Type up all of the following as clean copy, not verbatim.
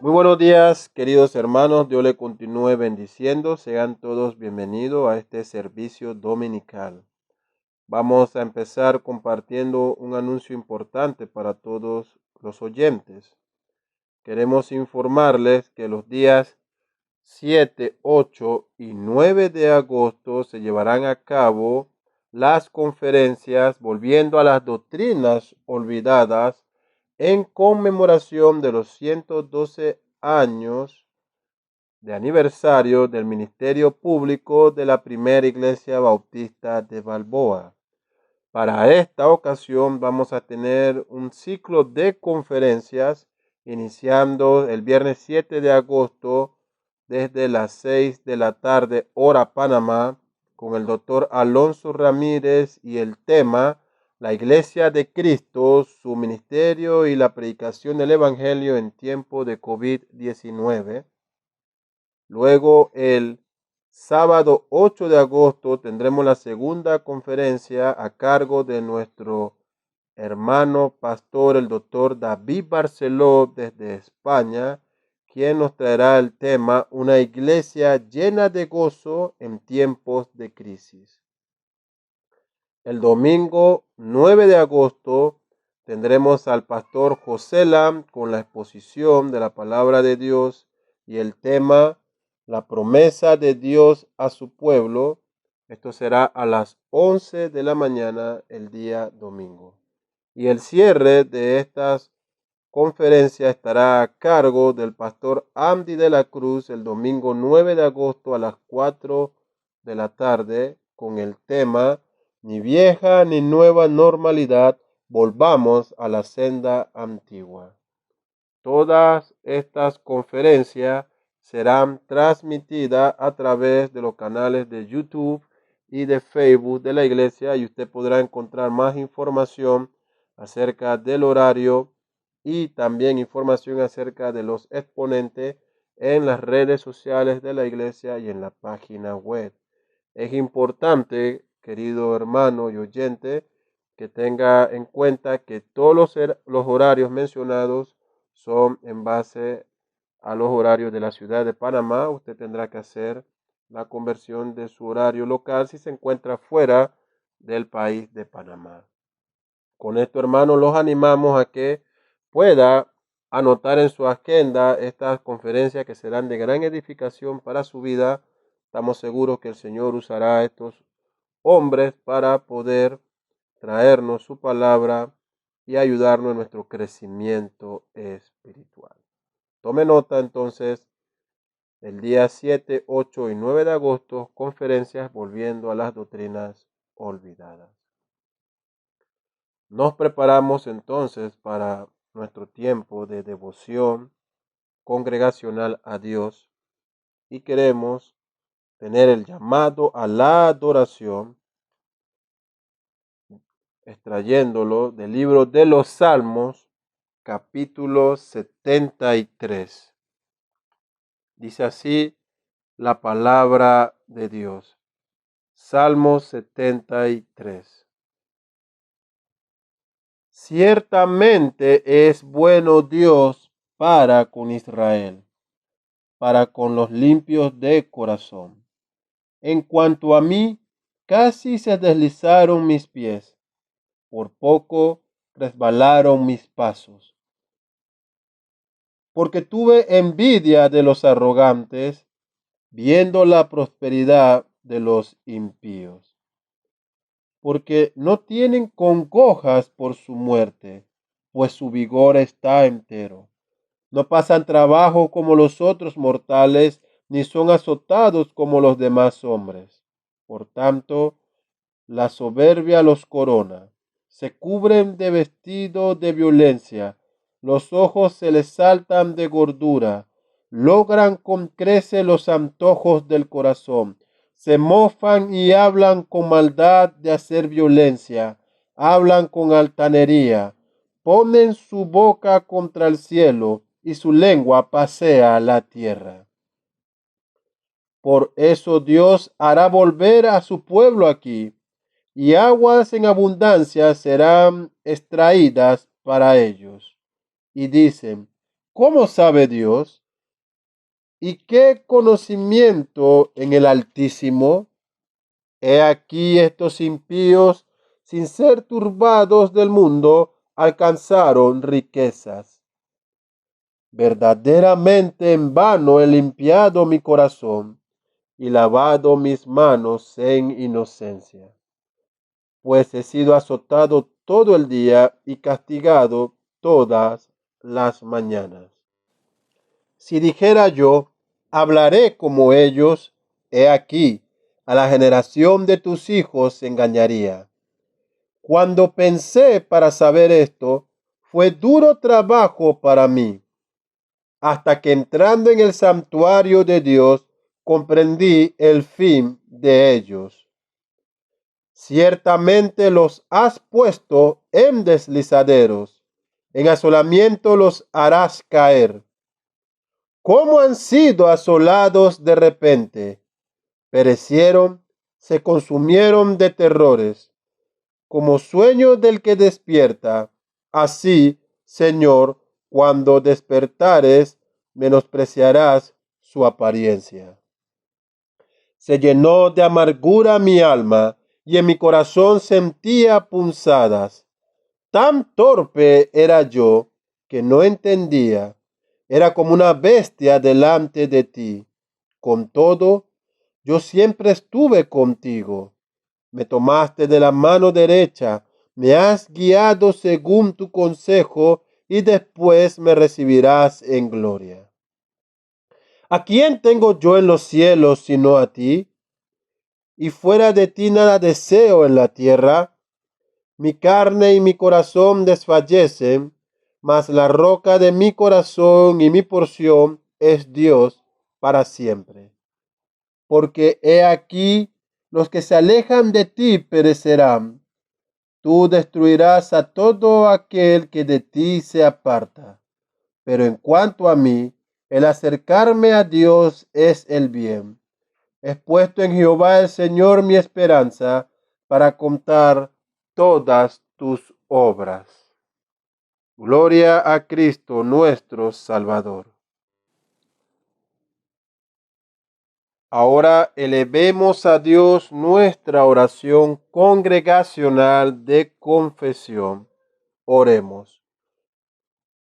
Muy buenos días, queridos hermanos. Dios le continúe bendiciendo. Sean todos bienvenidos a este servicio dominical. Vamos a empezar compartiendo un anuncio importante para todos los oyentes. Queremos informarles que los días 7, 8 y 9 de agosto se llevarán a cabo las conferencias Volviendo a las Doctrinas Olvidadas en conmemoración de los 112 años de aniversario del ministerio público de la primera iglesia bautista de Balboa. Para esta ocasión vamos a tener un ciclo de conferencias iniciando el viernes 7 de agosto desde las 6 de la tarde, hora Panamá, con el doctor Alonso Ramírez y el tema La Iglesia de Cristo, su ministerio y la predicación del Evangelio en tiempo de COVID-19. Luego el sábado 8 de agosto tendremos la segunda conferencia a cargo de nuestro hermano pastor, el doctor David Barceló desde España, quien nos traerá el tema Una iglesia llena de gozo en tiempos de crisis. El domingo 9 de agosto tendremos al pastor José Lam con la exposición de la palabra de Dios y el tema La promesa de Dios a su pueblo. Esto será a las 11 de la mañana el día domingo. Y el cierre de estas conferencias estará a cargo del pastor Andy de la Cruz el domingo 9 de agosto a las 4 de la tarde con el tema Ni vieja ni nueva normalidad, volvamos a la senda antigua. Todas estas conferencias serán transmitidas a través de los canales de YouTube y de Facebook de la iglesia y usted podrá encontrar más información acerca del horario y también información acerca de los exponentes en las redes sociales de la iglesia y en la página web. Es importante, querido hermano y oyente, que tenga en cuenta que todos los horarios mencionados son en base a los horarios de la ciudad de Panamá. Usted tendrá que hacer la conversión de su horario local si se encuentra fuera del país de Panamá. Con esto, hermanos, los animamos a que pueda anotar en su agenda estas conferencias que serán de gran edificación para su vida. Estamos seguros que el Señor usará a estos hombres para poder traernos su palabra y ayudarnos en nuestro crecimiento espiritual. Tome nota entonces, el día 7, 8 y 9 de agosto, conferencias volviendo a las doctrinas olvidadas. Nos preparamos entonces para nuestro tiempo de devoción congregacional a Dios y queremos tener el llamado a la adoración extrayéndolo del libro de los Salmos, capítulo 73. Dice así la palabra de Dios. Salmo 73. Ciertamente es bueno Dios para con Israel, para con los limpios de corazón. En cuanto a mí, casi se deslizaron mis pies, por poco resbalaron mis pasos. Porque tuve envidia de los arrogantes, viendo la prosperidad de los impíos. Porque no tienen congojas por su muerte, pues su vigor está entero. No pasan trabajo como los otros mortales, ni son azotados como los demás hombres. Por tanto, la soberbia los corona, se cubren de vestido de violencia, los ojos se les saltan de gordura, logran con creces los antojos del corazón, se mofan y hablan con maldad de hacer violencia, hablan con altanería, ponen su boca contra el cielo y su lengua pasea la tierra. Por eso Dios hará volver a su pueblo aquí, y aguas en abundancia serán extraídas para ellos. Y dicen, ¿cómo sabe Dios? ¿Y qué conocimiento en el Altísimo? He aquí estos impíos, sin ser turbados del mundo, alcanzaron riquezas. Verdaderamente en vano he limpiado mi corazón y lavado mis manos en inocencia, pues he sido azotado todo el día y castigado todas las mañanas. Si dijera yo, hablaré como ellos, he aquí, a la generación de tus hijos engañaría. Cuando pensé para saber esto, fue duro trabajo para mí, hasta que entrando en el santuario de Dios, comprendí el fin de ellos. Ciertamente los has puesto en deslizaderos, en asolamiento los harás caer. ¿Cómo han sido asolados de repente? Perecieron, se consumieron de terrores, como sueño del que despierta. Así, Señor, cuando despertares, menospreciarás su apariencia. Se llenó de amargura mi alma, y en mi corazón sentía punzadas. Tan torpe era yo que no entendía. Era como una bestia delante de ti. Con todo, yo siempre estuve contigo. Me tomaste de la mano derecha, me has guiado según tu consejo, y después me recibirás en gloria. ¿A quién tengo yo en los cielos sino a ti? Y fuera de ti nada deseo en la tierra. Mi carne y mi corazón desfallecen, mas la roca de mi corazón y mi porción es Dios para siempre. Porque he aquí, los que se alejan de ti perecerán. Tú destruirás a todo aquel que de ti se aparta. Pero en cuanto a mí, el acercarme a Dios es el bien. He puesto en Jehová el Señor mi esperanza para contar todas tus obras. Gloria a Cristo nuestro Salvador. Ahora elevemos a Dios nuestra oración congregacional de confesión. Oremos.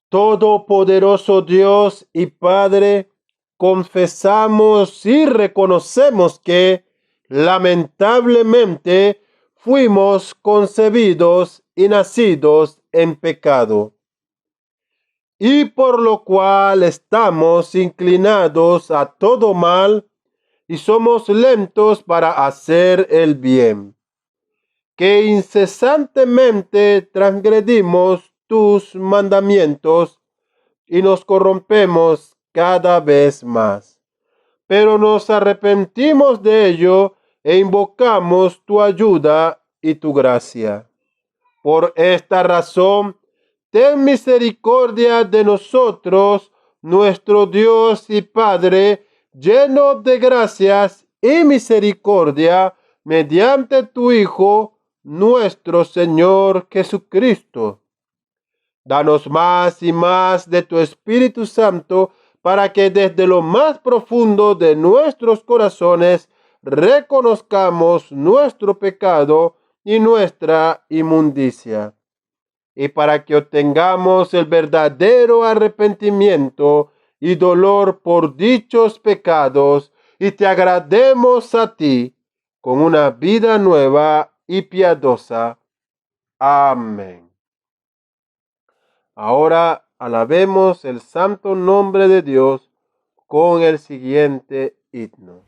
Todopoderoso Dios y Padre, confesamos y reconocemos que, lamentablemente, fuimos concebidos y nacidos en pecado, y por lo cual estamos inclinados a todo mal y somos lentos para hacer el bien, que incesantemente transgredimos tus mandamientos y nos corrompemos cada vez más. Pero nos arrepentimos de ello e invocamos tu ayuda y tu gracia. Por esta razón, ten misericordia de nosotros, nuestro Dios y Padre, lleno de gracias y misericordia, mediante tu Hijo, nuestro Señor Jesucristo. Danos más y más de tu Espíritu Santo, para que desde lo más profundo de nuestros corazones reconozcamos nuestro pecado y nuestra inmundicia, y para que obtengamos el verdadero arrepentimiento y dolor por dichos pecados, y te agrademos a ti con una vida nueva y piadosa. Amén. Ahora alabemos el santo nombre de Dios con el siguiente himno.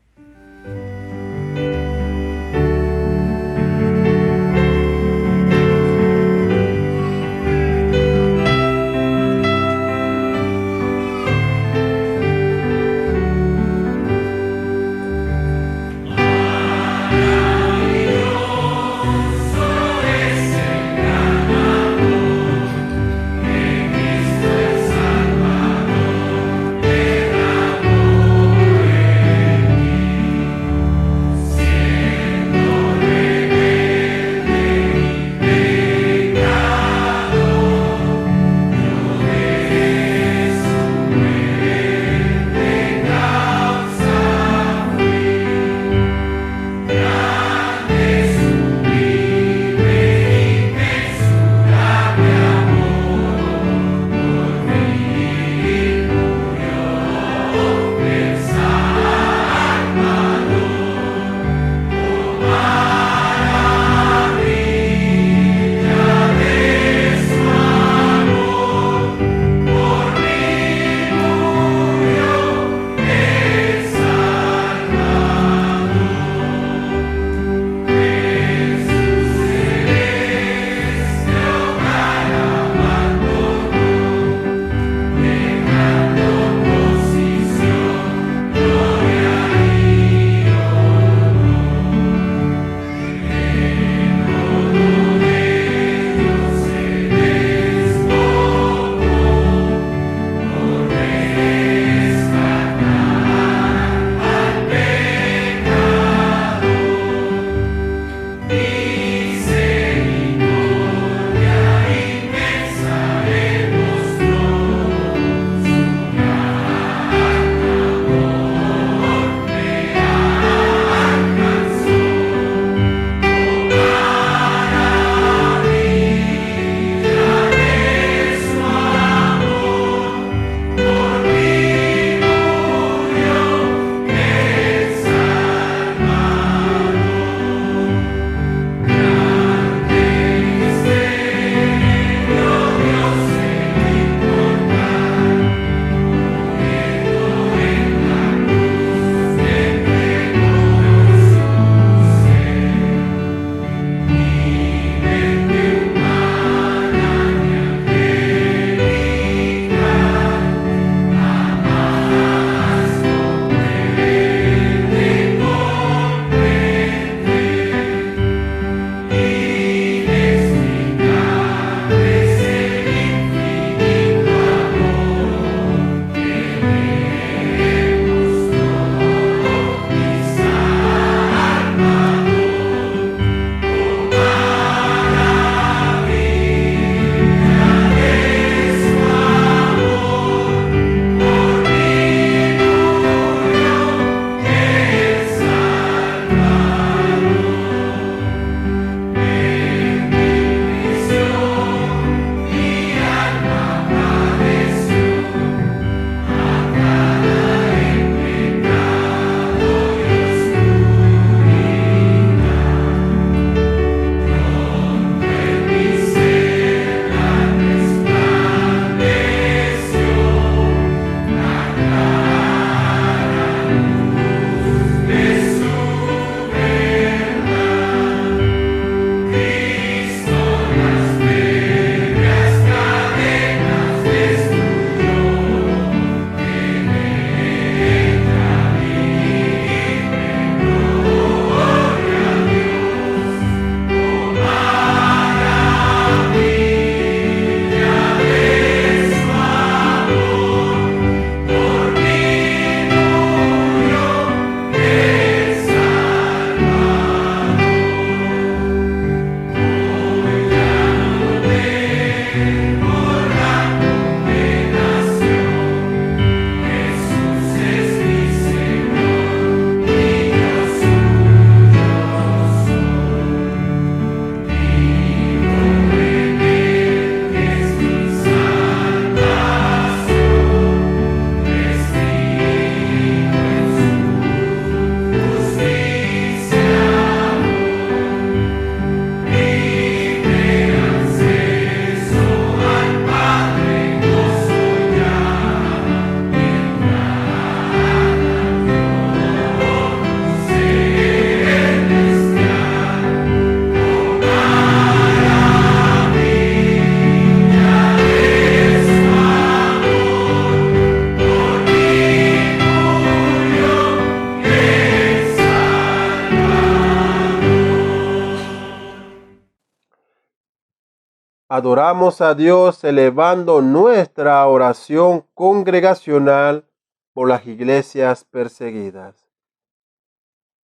adoramos a Dios elevando nuestra oración congregacional por las iglesias perseguidas.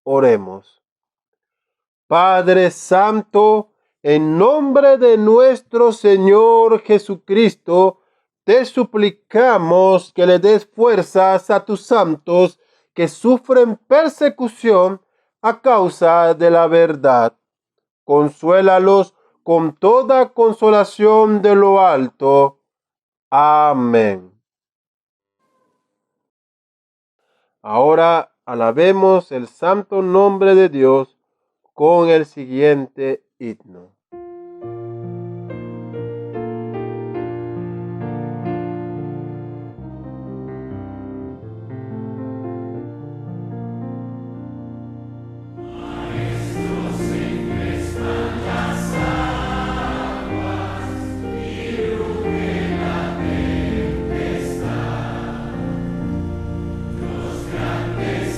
Oremos. Padre Santo, en nombre de nuestro Señor Jesucristo, te suplicamos que le des fuerzas a tus santos que sufren persecución a causa de la verdad. Consuélalos con toda consolación de lo alto. Amén. Ahora alabemos el santo nombre de Dios con el siguiente himno.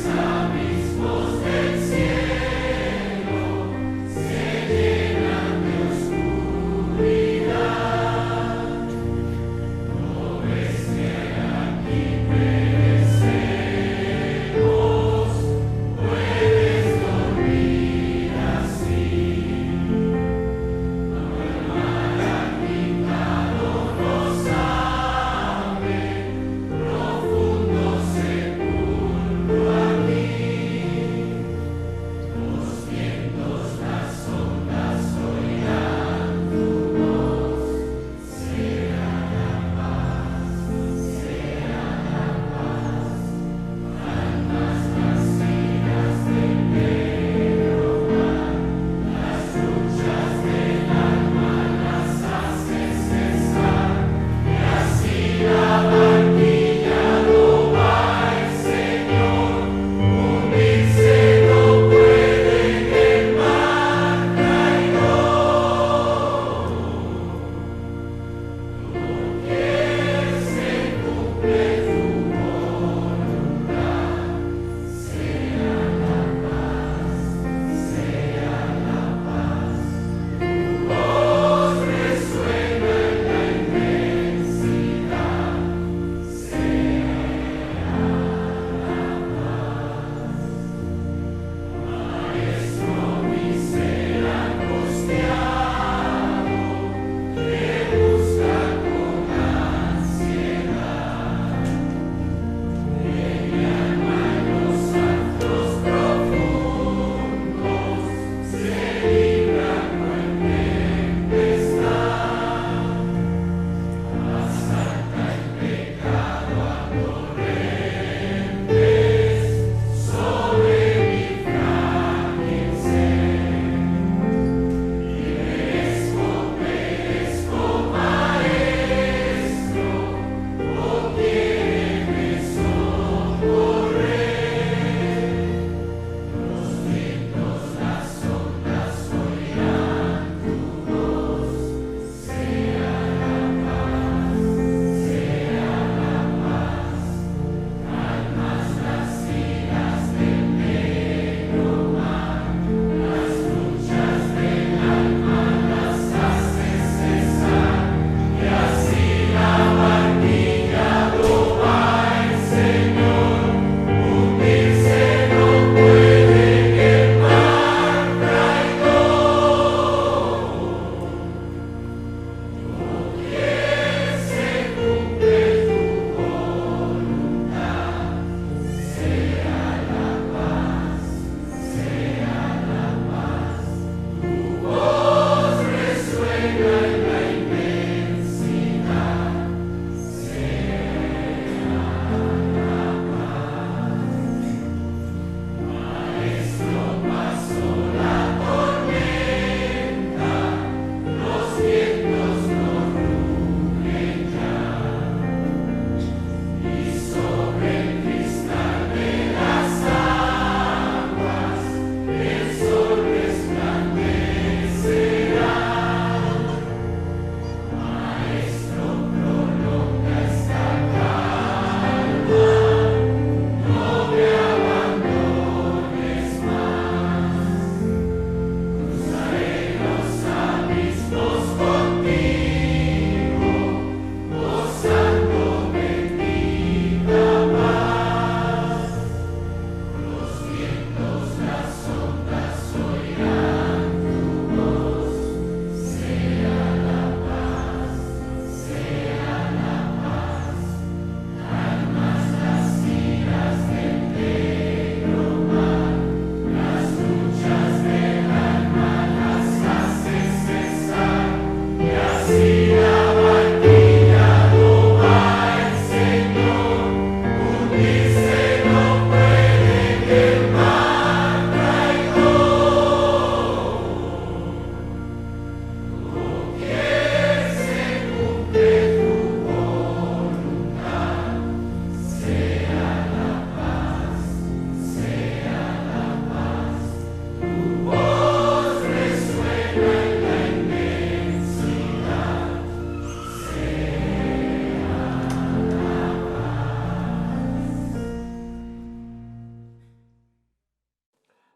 Abismos del cielo se llenan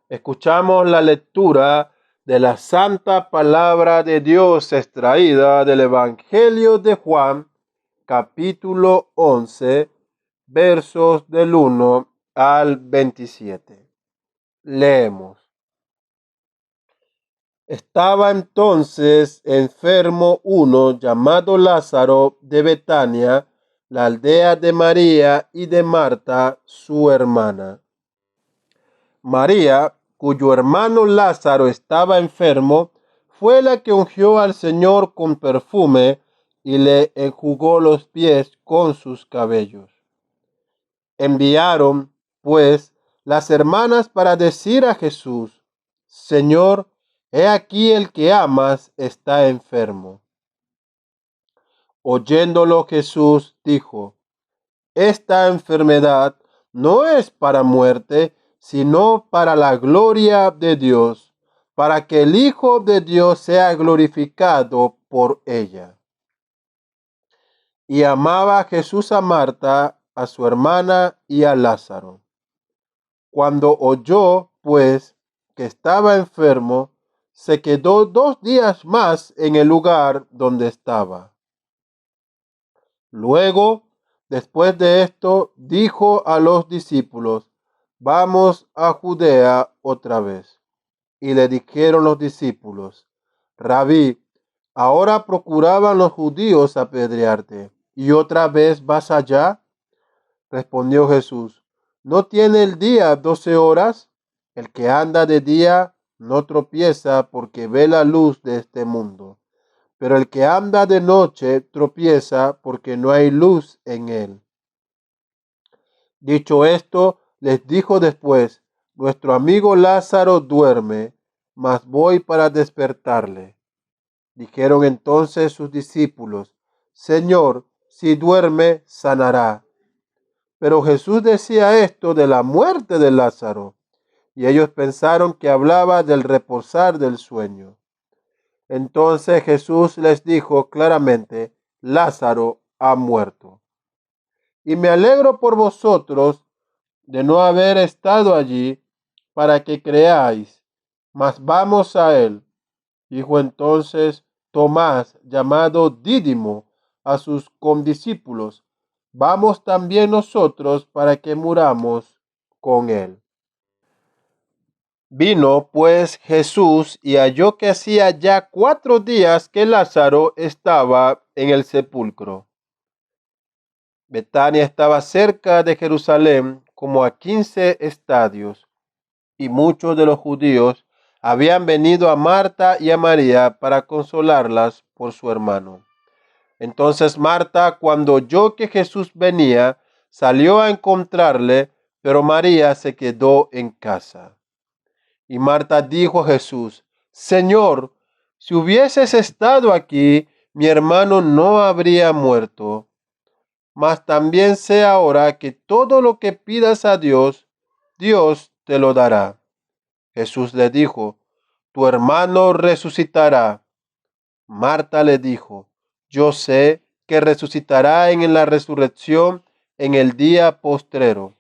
Escuchamos la lectura de la Santa Palabra de Dios extraída del Evangelio de Juan, capítulo 11, versos del 1 al 27. Leemos. Estaba entonces enfermo uno llamado Lázaro de Betania, la aldea de María y de Marta, su hermana. María, cuyo hermano Lázaro estaba enfermo, fue la que ungió al Señor con perfume y le enjugó los pies con sus cabellos. Enviaron, pues, las hermanas para decir a Jesús: Señor, he aquí el que amas está enfermo. Oyéndolo Jesús dijo: Esta enfermedad no es para muerte, sino para la gloria de Dios, para que el Hijo de Dios sea glorificado por ella. Y amaba Jesús a Marta, a su hermana y a Lázaro. Cuando oyó, pues, que estaba enfermo, se quedó 2 días más en el lugar donde estaba. Luego, después de esto, dijo a los discípulos: Vamos a Judea otra vez. Y le dijeron los discípulos: Rabí, ahora procuraban los judíos apedrearte, ¿y otra vez vas allá? Respondió Jesús: ¿No tiene el día 12 horas? El que anda de día no tropieza porque ve la luz de este mundo. Pero el que anda de noche tropieza porque no hay luz en él. Dicho esto, les dijo después: Nuestro amigo Lázaro duerme, mas voy para despertarle. Dijeron entonces sus discípulos: Señor, si duerme, sanará. Pero Jesús decía esto de la muerte de Lázaro, y ellos pensaron que hablaba del reposar del sueño. Entonces Jesús les dijo claramente: Lázaro ha muerto. Y me alegro por vosotros de no haber estado allí para que creáis, mas vamos a él. Dijo entonces Tomás, llamado Dídimo, a sus condiscípulos: Vamos también nosotros para que muramos con él. Vino pues Jesús y halló que hacía ya 4 días que Lázaro estaba en el sepulcro. Betania estaba cerca de Jerusalén, como a 15 estadios, y muchos de los judíos habían venido a Marta y a María para consolarlas por su hermano. Entonces Marta, cuando oyó que Jesús venía, salió a encontrarle, pero María se quedó en casa. Y Marta dijo a Jesús: Señor, si hubieses estado aquí, mi hermano no habría muerto. Mas también sé ahora que todo lo que pidas a Dios, Dios te lo dará. Jesús le dijo: Tu hermano resucitará. Marta le dijo: Yo sé que resucitará en la resurrección en el día postrero.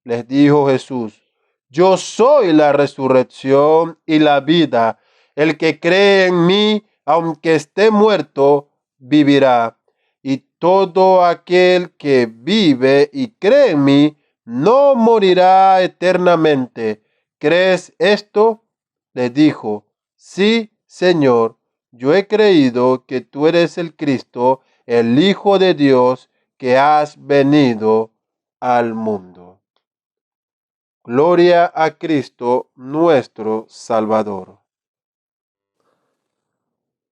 Les dijo Jesús: Yo soy la resurrección y la vida. El que cree en mí, aunque esté muerto, vivirá. Y todo aquel que vive y cree en mí, no morirá eternamente. ¿Crees esto? Le dijo: Sí, Señor, yo he creído que tú eres el Cristo, el Hijo de Dios, que has venido al mundo. Gloria a Cristo nuestro Salvador.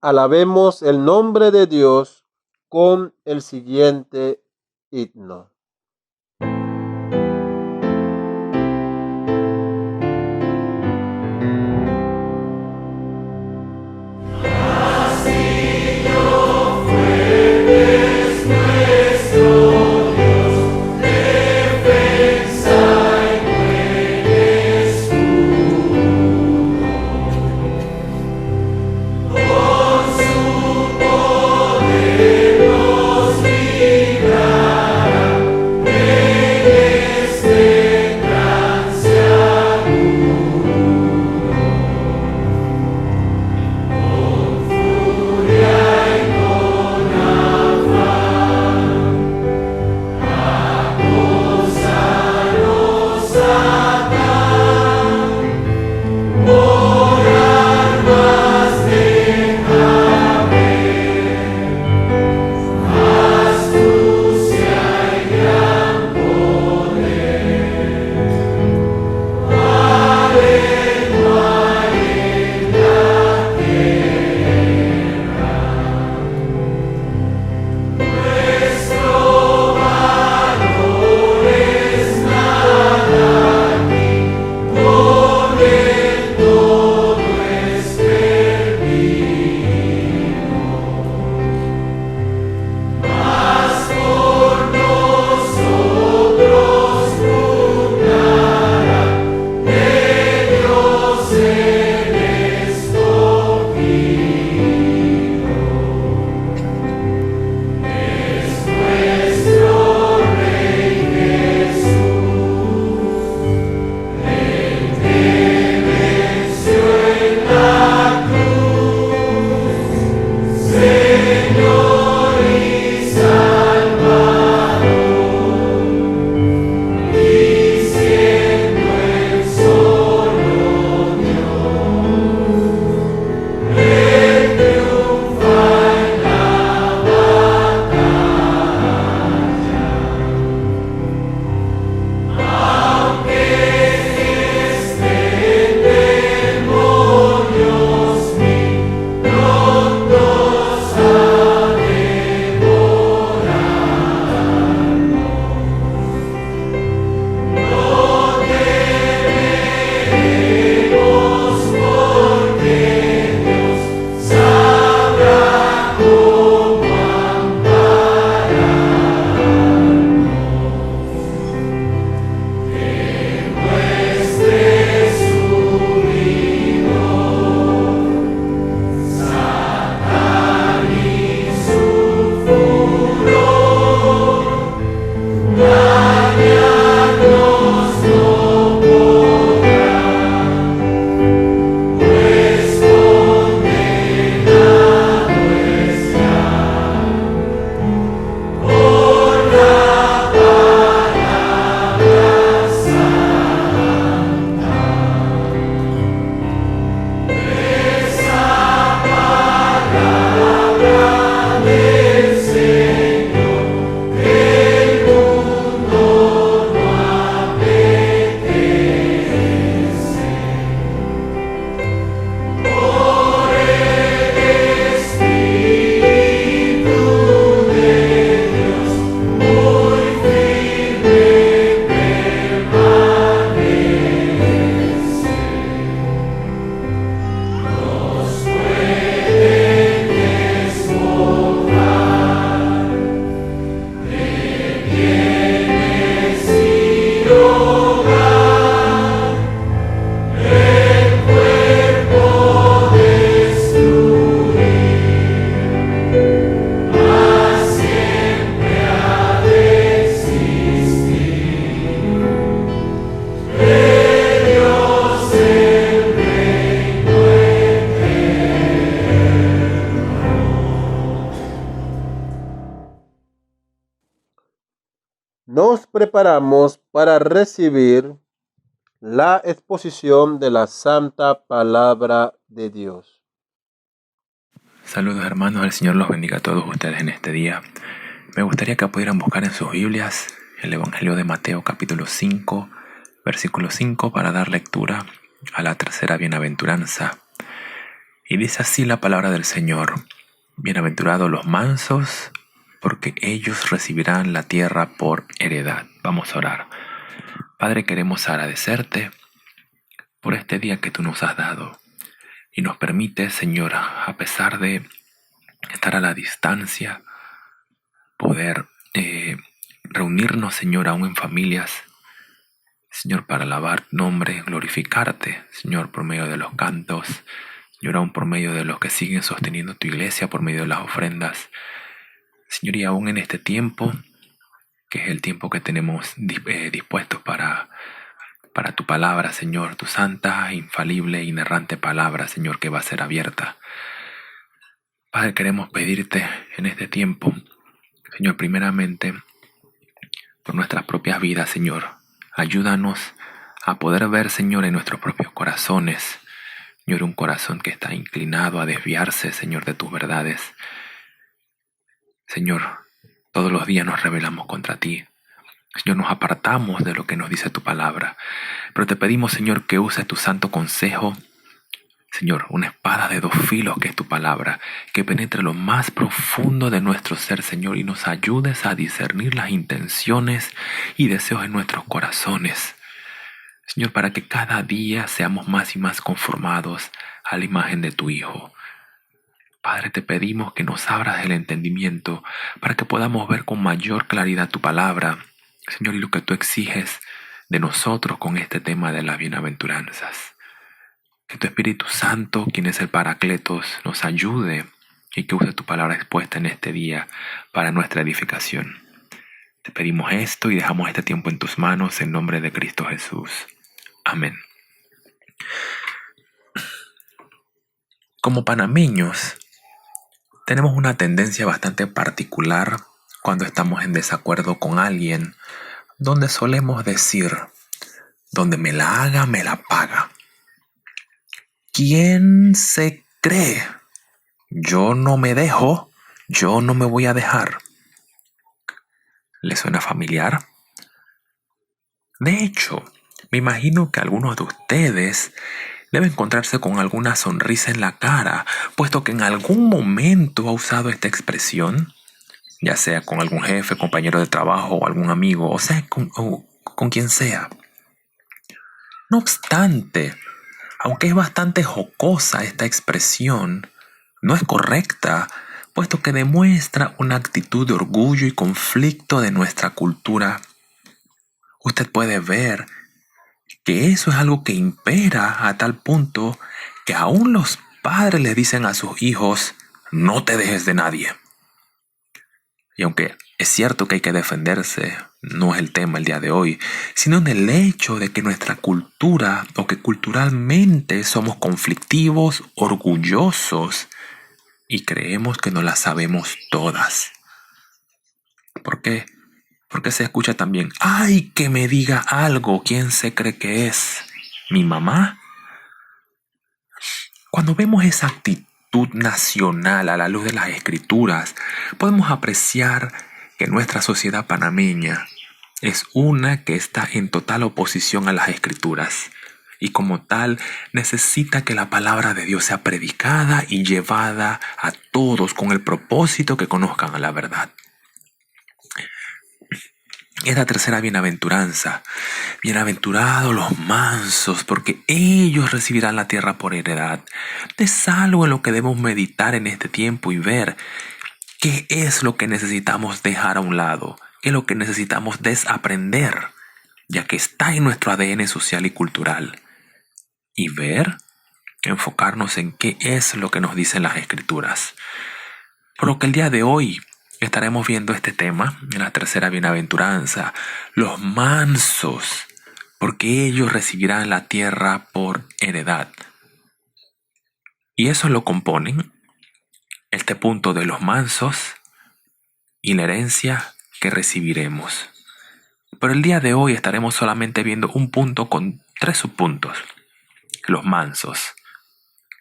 Alabemos el nombre de Dios con el siguiente himno. nos preparamos para recibir la exposición de la Santa Palabra de Dios. Saludos hermanos, el Señor los bendiga a todos ustedes en este día. Me gustaría que pudieran buscar en sus Biblias el Evangelio de Mateo capítulo 5, versículo 5 para dar lectura a la tercera bienaventuranza. Y dice así la palabra del Señor: Bienaventurados los mansos, porque ellos recibirán la tierra por heredad. Vamos a orar. Padre, queremos agradecerte por este día que tú nos has dado y nos permite, Señor, a pesar de estar a la distancia, poder reunirnos, Señor, aún en familias, Señor, para alabar tu nombre, glorificarte, Señor, por medio de los cantos, Señor, aún por medio de los que siguen sosteniendo tu iglesia, por medio de las ofrendas, Señor, y aún en este tiempo, que es el tiempo que tenemos dispuestos para tu palabra, Señor, tu santa, infalible e inerrante palabra, Señor, que va a ser abierta. Padre, queremos pedirte en este tiempo, Señor, primeramente, por nuestras propias vidas, Señor. Ayúdanos a poder ver, Señor, en nuestros propios corazones, Señor, un corazón que está inclinado a desviarse, Señor, de tus verdades. Señor, todos los días nos rebelamos contra ti. Señor, nos apartamos de lo que nos dice tu palabra. Pero te pedimos, Señor, que uses tu santo consejo, Señor, una espada de dos filos que es tu palabra, que penetre lo más profundo de nuestro ser, Señor, y nos ayudes a discernir las intenciones y deseos en nuestros corazones. Señor, para que cada día seamos más y más conformados a la imagen de tu Hijo. Padre, te pedimos que nos abras el entendimiento para que podamos ver con mayor claridad tu palabra, Señor, y lo que tú exiges de nosotros con este tema de las bienaventuranzas. Que tu Espíritu Santo, quien es el Paracletos, nos ayude y que use tu palabra expuesta en este día para nuestra edificación. Te pedimos esto y dejamos este tiempo en tus manos en nombre de Cristo Jesús. Amén. Como panameños, tenemos una tendencia bastante particular cuando estamos en desacuerdo con alguien, donde solemos decir: donde me la haga, me la paga. ¿Quién se cree? Yo no me dejo, yo no me voy a dejar. ¿Le suena familiar? De hecho, me imagino que algunos de ustedes deben encontrarse con alguna sonrisa en la cara, puesto que en algún momento ha usado esta expresión, ya sea con algún jefe, compañero de trabajo o algún amigo, o sea, con quien sea. No obstante, aunque es bastante jocosa esta expresión, no es correcta, puesto que demuestra una actitud de orgullo y conflicto de nuestra cultura. Usted puede ver que eso es algo que impera a tal punto que aún los padres le dicen a sus hijos: no te dejes de nadie. Y aunque es cierto que hay que defenderse, no es el tema el día de hoy, sino en el hecho de que nuestra cultura, o que culturalmente somos conflictivos, orgullosos, y creemos que no las sabemos todas. ¿Por qué? Porque se escucha también: ¡ay, que me diga algo! ¿Quién se cree que es? ¿Mi mamá? Cuando vemos esa actitud nacional a la luz de las escrituras, podemos apreciar que nuestra sociedad panameña es una que está en total oposición a las escrituras, y como tal necesita que la palabra de Dios sea predicada y llevada a todos con el propósito que conozcan a la verdad. Esta tercera bienaventuranza: bienaventurados los mansos, porque ellos recibirán la tierra por heredad. Es algo en lo que debemos meditar en este tiempo y ver qué es lo que necesitamos dejar a un lado, qué es lo que necesitamos desaprender, ya que está en nuestro ADN social y cultural. Y ver, enfocarnos en qué es lo que nos dicen las escrituras. Por lo que el día de hoy estaremos viendo este tema en la tercera bienaventuranza: los mansos, porque ellos recibirán la tierra por heredad. Y eso lo componen este punto de los mansos y la herencia que recibiremos. pero el día de hoy estaremos solamente viendo un punto con 3 subpuntos. Los mansos.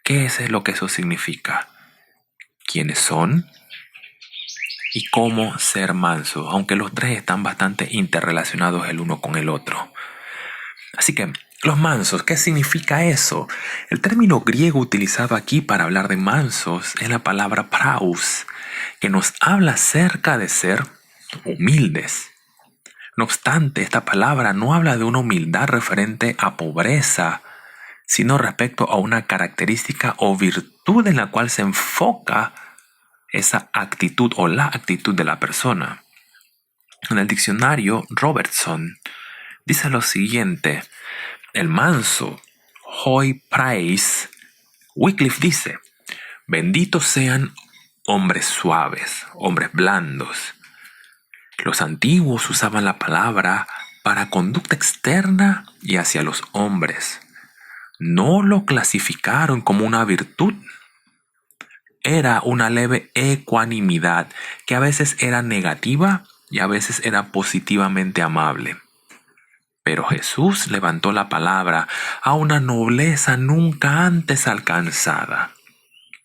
¿Qué es lo que eso significa? ¿Quiénes son? Y cómo ser manso, aunque los tres están bastante interrelacionados el uno con el otro. Así que, los mansos, ¿qué significa eso? El término griego utilizado aquí para hablar de mansos es la palabra praus, que nos habla acerca de ser humildes. No obstante, esta palabra no habla de una humildad referente a pobreza, sino respecto a una característica o virtud en la cual se enfoca esa actitud o la actitud de la persona. En el diccionario Robertson dice lo siguiente: el manso, hoi praise. Wycliffe dice: benditos sean hombres suaves, hombres blandos. Los antiguos usaban la palabra para conducta externa y hacia los hombres. No lo clasificaron como una virtud. Era una leve ecuanimidad que a veces era negativa y a veces era positivamente amable. Pero Jesús levantó la palabra a una nobleza nunca antes alcanzada.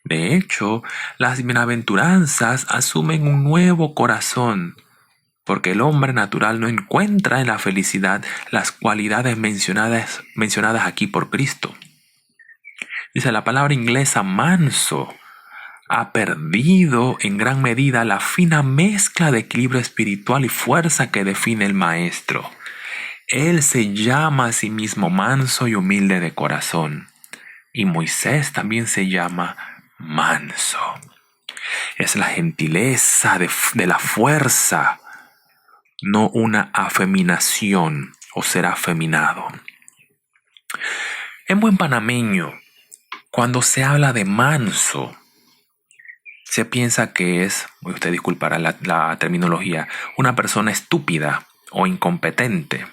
De hecho, las bienaventuranzas asumen un nuevo corazón, porque el hombre natural no encuentra en la felicidad las cualidades mencionadas aquí por Cristo. Dice la palabra inglesa manso ha perdido en gran medida la fina mezcla de equilibrio espiritual y fuerza que define el maestro. Él se llama a sí mismo manso y humilde de corazón. Y Moisés también se llama manso. Es la gentileza de la fuerza, no una afeminación o ser afeminado. En buen panameño, cuando se habla de manso, se piensa que es, usted disculpará la terminología, una persona estúpida o incompetente.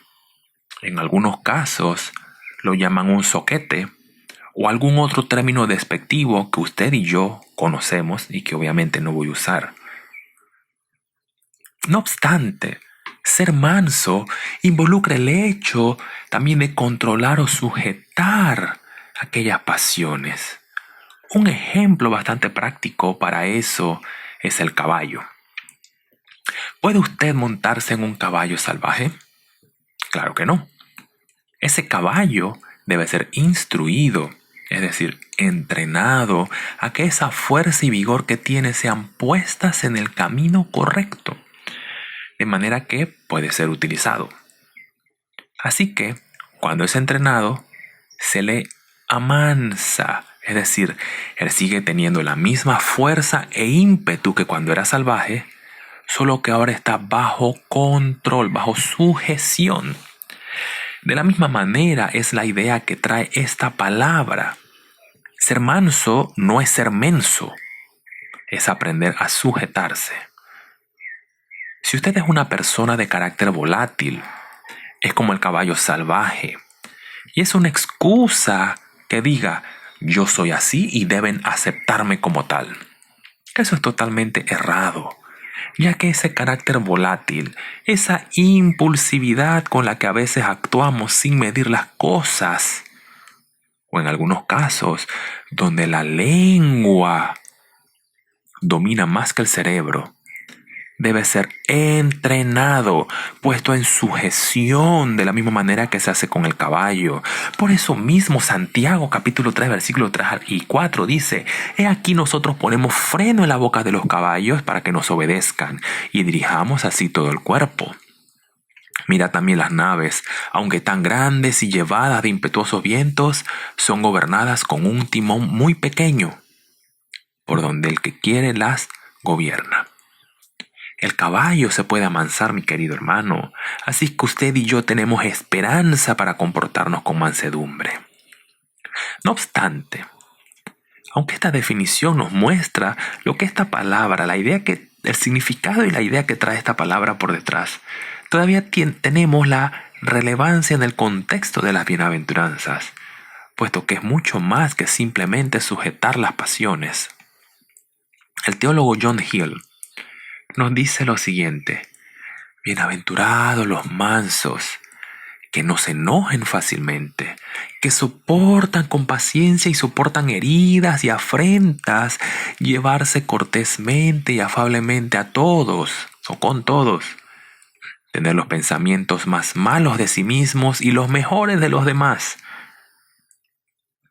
En algunos casos lo llaman un zoquete o algún otro término despectivo que usted y yo conocemos y que obviamente no voy a usar. No obstante, ser manso involucra el hecho también de controlar o sujetar aquellas pasiones. Un ejemplo bastante práctico para eso es el caballo. ¿Puede usted montarse en un caballo salvaje? Claro que no. Ese caballo debe ser instruido, es decir, entrenado a que esa fuerza y vigor que tiene sean puestas en el camino correcto, de manera que puede ser utilizado. Así que, cuando es entrenado, se le amansa, es decir, él sigue teniendo la misma fuerza e ímpetu que cuando era salvaje, solo que ahora está bajo control, bajo sujeción. De la misma manera es la idea que trae esta palabra. Ser manso no es ser menso, es aprender a sujetarse. Si usted es una persona de carácter volátil, es como el caballo salvaje. Y es una excusa que diga, yo soy así y deben aceptarme como tal. Eso es totalmente errado, ya que ese carácter volátil, esa impulsividad con la que a veces actuamos sin medir las cosas, o en algunos casos donde la lengua domina más que el cerebro, debe ser entrenado, puesto en sujeción de la misma manera que se hace con el caballo. Por eso mismo Santiago capítulo 3 versículos 3 y 4 dice: he aquí nosotros ponemos freno en la boca de los caballos para que nos obedezcan y dirijamos así todo el cuerpo. Mira también las naves, aunque tan grandes y llevadas de impetuosos vientos, son gobernadas con un timón muy pequeño, por donde el que quiere las gobierna. El caballo se puede amansar, mi querido hermano, así que usted y yo tenemos esperanza para comportarnos con mansedumbre. No obstante, aunque esta definición nos muestra lo que esta palabra, el significado y la idea que trae esta palabra por detrás, todavía tenemos la relevancia en el contexto de las bienaventuranzas, puesto que es mucho más que simplemente sujetar las pasiones. El teólogo John Hill nos dice lo siguiente: Bienaventurados los mansos, que no se enojen fácilmente, que soportan con paciencia y soportan heridas y afrentas, llevarse cortésmente y afablemente a todos o con todos, tener los pensamientos más malos de sí mismos y los mejores de los demás.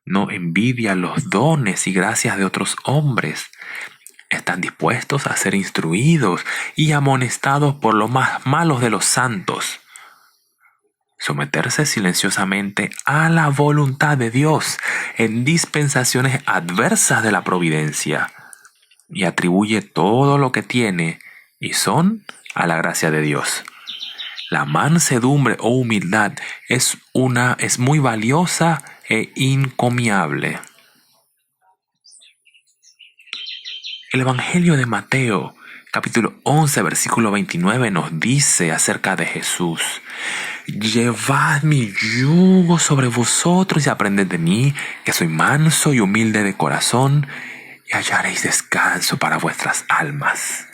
No envidian los dones y gracias de otros hombres. Están dispuestos a ser instruidos y amonestados por los más malos de los santos. Someterse silenciosamente a la voluntad de Dios en dispensaciones adversas de la providencia, y atribuye todo lo que tiene y son a la gracia de Dios. La mansedumbre o humildad es muy valiosa e encomiable. El Evangelio de Mateo, capítulo 11, versículo 29, nos dice acerca de Jesús: llevad mi yugo sobre vosotros y aprended de mí, que soy manso y humilde de corazón, y hallaréis descanso para vuestras almas.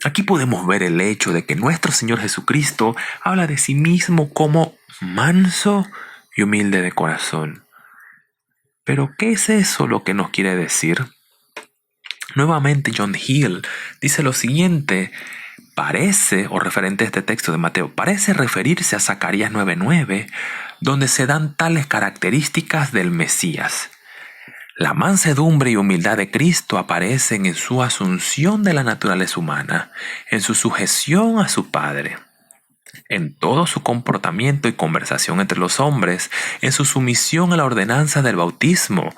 Aquí podemos ver el hecho de que nuestro Señor Jesucristo habla de sí mismo como manso y humilde de corazón. Pero, ¿qué es eso lo que nos quiere decir? Nuevamente John Hill dice lo siguiente: parece, o referente a este texto de Mateo, parece referirse a Zacarías 9:9, donde se dan tales características del Mesías. La mansedumbre y humildad de Cristo aparecen en su asunción de la naturaleza humana, en su sujeción a su Padre, en todo su comportamiento y conversación entre los hombres, en su sumisión a la ordenanza del bautismo,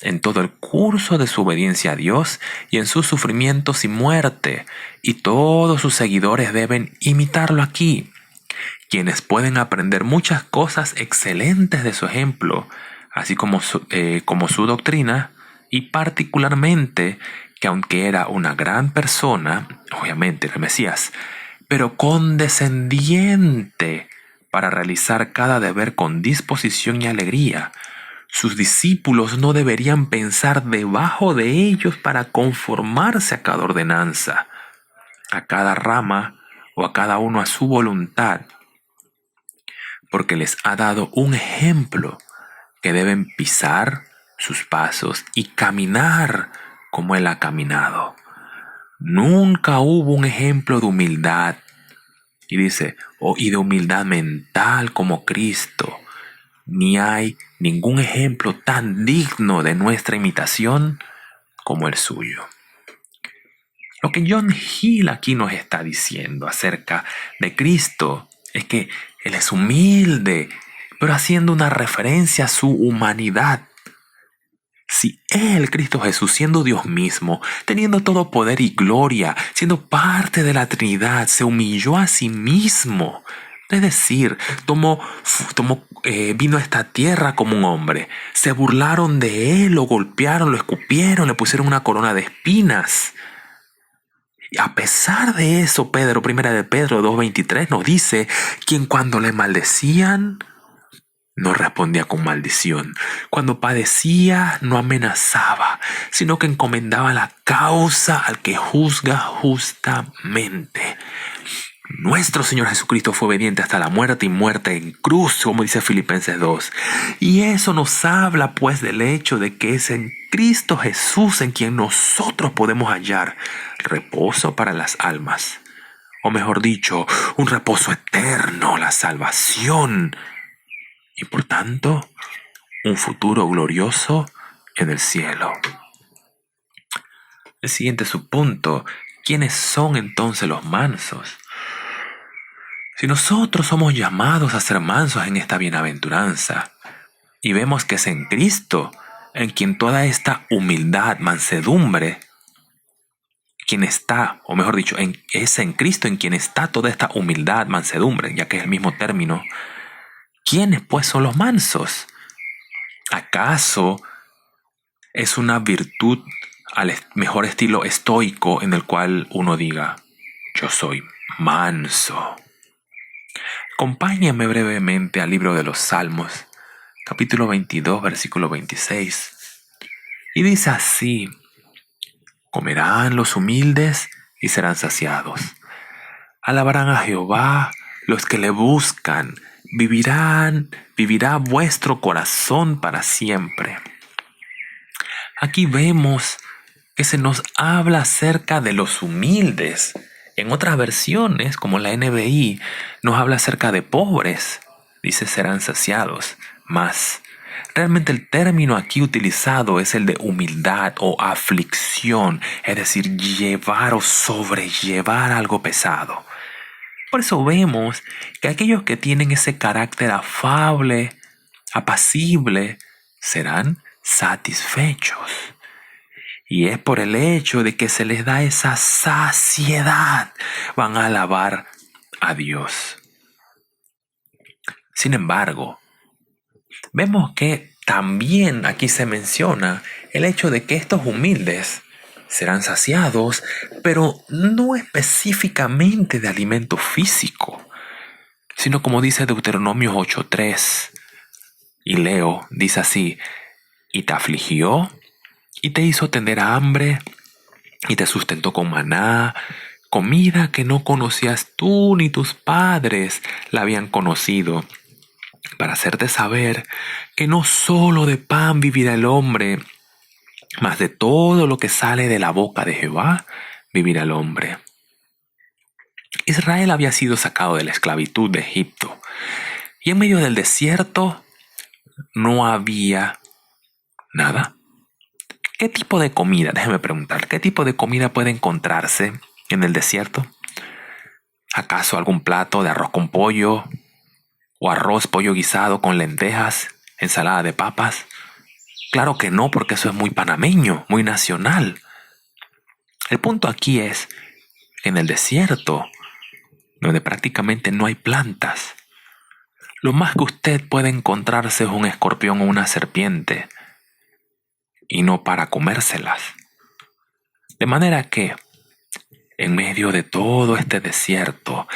en todo el curso de su obediencia a Dios y en sus sufrimientos y muerte, y todos sus seguidores deben imitarlo aquí, quienes pueden aprender muchas cosas excelentes de su ejemplo, así como su doctrina, y particularmente que aunque era una gran persona, obviamente el Mesías, pero condescendiente para realizar cada deber con disposición y alegría, sus discípulos no deberían pensar debajo de ellos para conformarse a cada ordenanza, a cada rama o a cada uno a su voluntad, porque les ha dado un ejemplo que deben pisar sus pasos y caminar como Él ha caminado. Nunca hubo un ejemplo de humildad, y dice, y de humildad mental como Cristo. Ni hay ningún ejemplo tan digno de nuestra imitación como el suyo. Lo que John Hill aquí nos está diciendo acerca de Cristo es que Él es humilde, pero haciendo una referencia a su humanidad. Si Él, Cristo Jesús, siendo Dios mismo, teniendo todo poder y gloria, siendo parte de la Trinidad, se humilló a sí mismo, es decir, vino a esta tierra como un hombre, se burlaron de Él, lo golpearon, lo escupieron, le pusieron una corona de espinas. Y a pesar de eso, Primera de Pedro 2:23 nos dice: quien cuando le maldecían, no respondía con maldición. Cuando padecía, no amenazaba, sino que encomendaba la causa al que juzga justamente. Nuestro Señor Jesucristo fue obediente hasta la muerte y muerte en cruz, como dice Filipenses 2. Y eso nos habla pues del hecho de que es en Cristo Jesús en quien nosotros podemos hallar reposo para las almas. O mejor dicho, un reposo eterno, la salvación. Y por tanto, un futuro glorioso en el cielo. El siguiente subpunto: ¿quiénes son entonces los mansos? Si nosotros somos llamados a ser mansos en esta bienaventuranza, y vemos que es en Cristo en quien toda esta humildad, mansedumbre, quien está, o mejor dicho, es en Cristo en quien está toda esta humildad, mansedumbre, ya que es el mismo término. ¿Quiénes pues son los mansos? ¿Acaso es una virtud al mejor estilo estoico en el cual uno diga, yo soy manso? Acompáñame brevemente al libro de los Salmos, capítulo 22, versículo 26. Y dice así: comerán los humildes y serán saciados. Alabarán a Jehová los que le buscan. Vivirá vuestro corazón para siempre. Aquí vemos que se nos habla acerca de los humildes. En otras versiones, como la NBI, nos habla acerca de pobres. Dice serán saciados. Mas realmente el término aquí utilizado es el de humildad o aflicción, es decir, llevar o sobrellevar algo pesado. Por eso vemos que aquellos que tienen ese carácter afable, apacible, serán satisfechos. Y es por el hecho de que se les da esa saciedad, van a alabar a Dios. Sin embargo, vemos que también aquí se menciona el hecho de que estos humildes serán saciados, pero no específicamente de alimento físico, sino como dice Deuteronomio 8:3, y leo, dice así: y te afligió, y te hizo tener hambre, y te sustentó con maná, comida que no conocías tú ni tus padres la habían conocido, para hacerte saber que no solo de pan vivirá el hombre, mas de todo lo que sale de la boca de Jehová vivirá el hombre. Israel había sido sacado de la esclavitud de Egipto, y en medio del desierto no había nada. ¿Qué tipo de comida? Déjeme preguntar, ¿qué tipo de comida puede encontrarse en el desierto? ¿Acaso algún plato de arroz con pollo? ¿O arroz pollo guisado con lentejas? ¿Ensalada de papas? Claro que no, porque eso es muy panameño, muy nacional. El punto aquí es que en el desierto, donde prácticamente no hay plantas, lo más que usted puede encontrarse es un escorpión o una serpiente, y no para comérselas. De manera que, en medio de todo este desierto,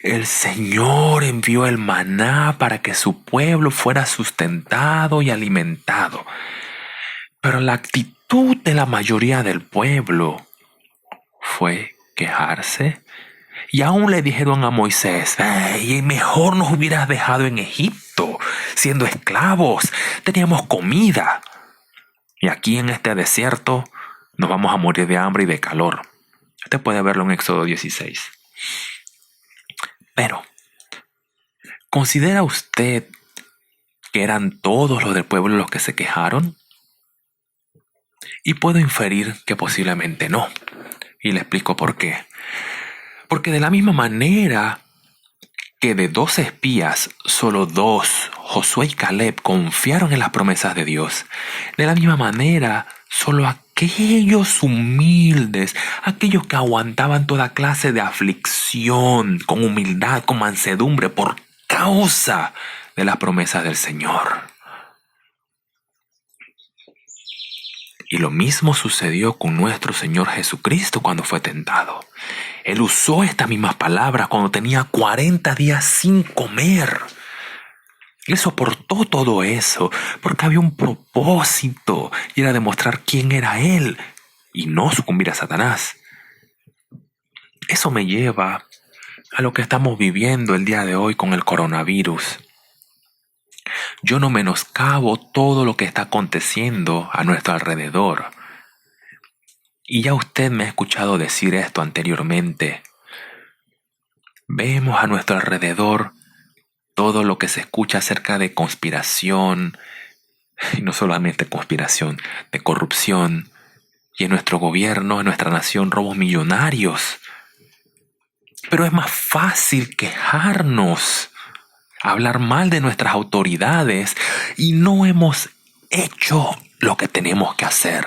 el Señor envió el maná para que su pueblo fuera sustentado y alimentado. Pero la actitud de la mayoría del pueblo fue quejarse. Y aún le dijeron a Moisés: "Ey, mejor nos hubieras dejado en Egipto, siendo esclavos, teníamos comida. Y aquí en este desierto nos vamos a morir de hambre y de calor". Usted puede verlo en Éxodo 16. Pero, ¿considera usted que eran todos los del pueblo los que se quejaron? Y puedo inferir que posiblemente no. Y le explico por qué. Porque de la misma manera que de 12 espías, solo 2, Josué y Caleb, confiaron en las promesas de Dios, de la misma manera, solo aquellos humildes, aquellos que aguantaban toda clase de aflicción, con humildad, con mansedumbre, por causa de las promesas del Señor. Y lo mismo sucedió con nuestro Señor Jesucristo cuando fue tentado. Él usó estas mismas palabras cuando tenía 40 días sin comer. Él soportó todo eso porque había un propósito, y era demostrar quién era Él y no sucumbir a Satanás. Eso me lleva a lo que estamos viviendo el día de hoy con el coronavirus. Yo no menoscabo todo lo que está aconteciendo a nuestro alrededor. Y ya usted me ha escuchado decir esto anteriormente. Vemos a nuestro alrededor todo lo que se escucha acerca de conspiración, y no solamente conspiración, de corrupción, y en nuestro gobierno, en nuestra nación, robos millonarios. Pero es más fácil quejarnos, hablar mal de nuestras autoridades, y no hemos hecho lo que tenemos que hacer: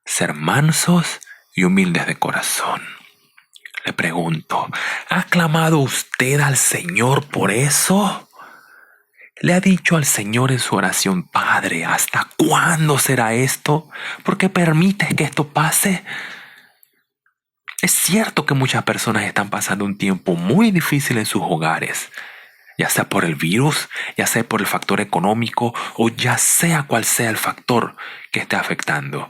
ser mansos y humildes de corazón. Le pregunto, ¿ha clamado usted al Señor por eso? ¿Le ha dicho al Señor en su oración: Padre, ¿hasta cuándo será esto? ¿Por qué permites que esto pase? Es cierto que muchas personas están pasando un tiempo muy difícil en sus hogares, ya sea por el virus, ya sea por el factor económico o ya sea cual sea el factor que esté afectando.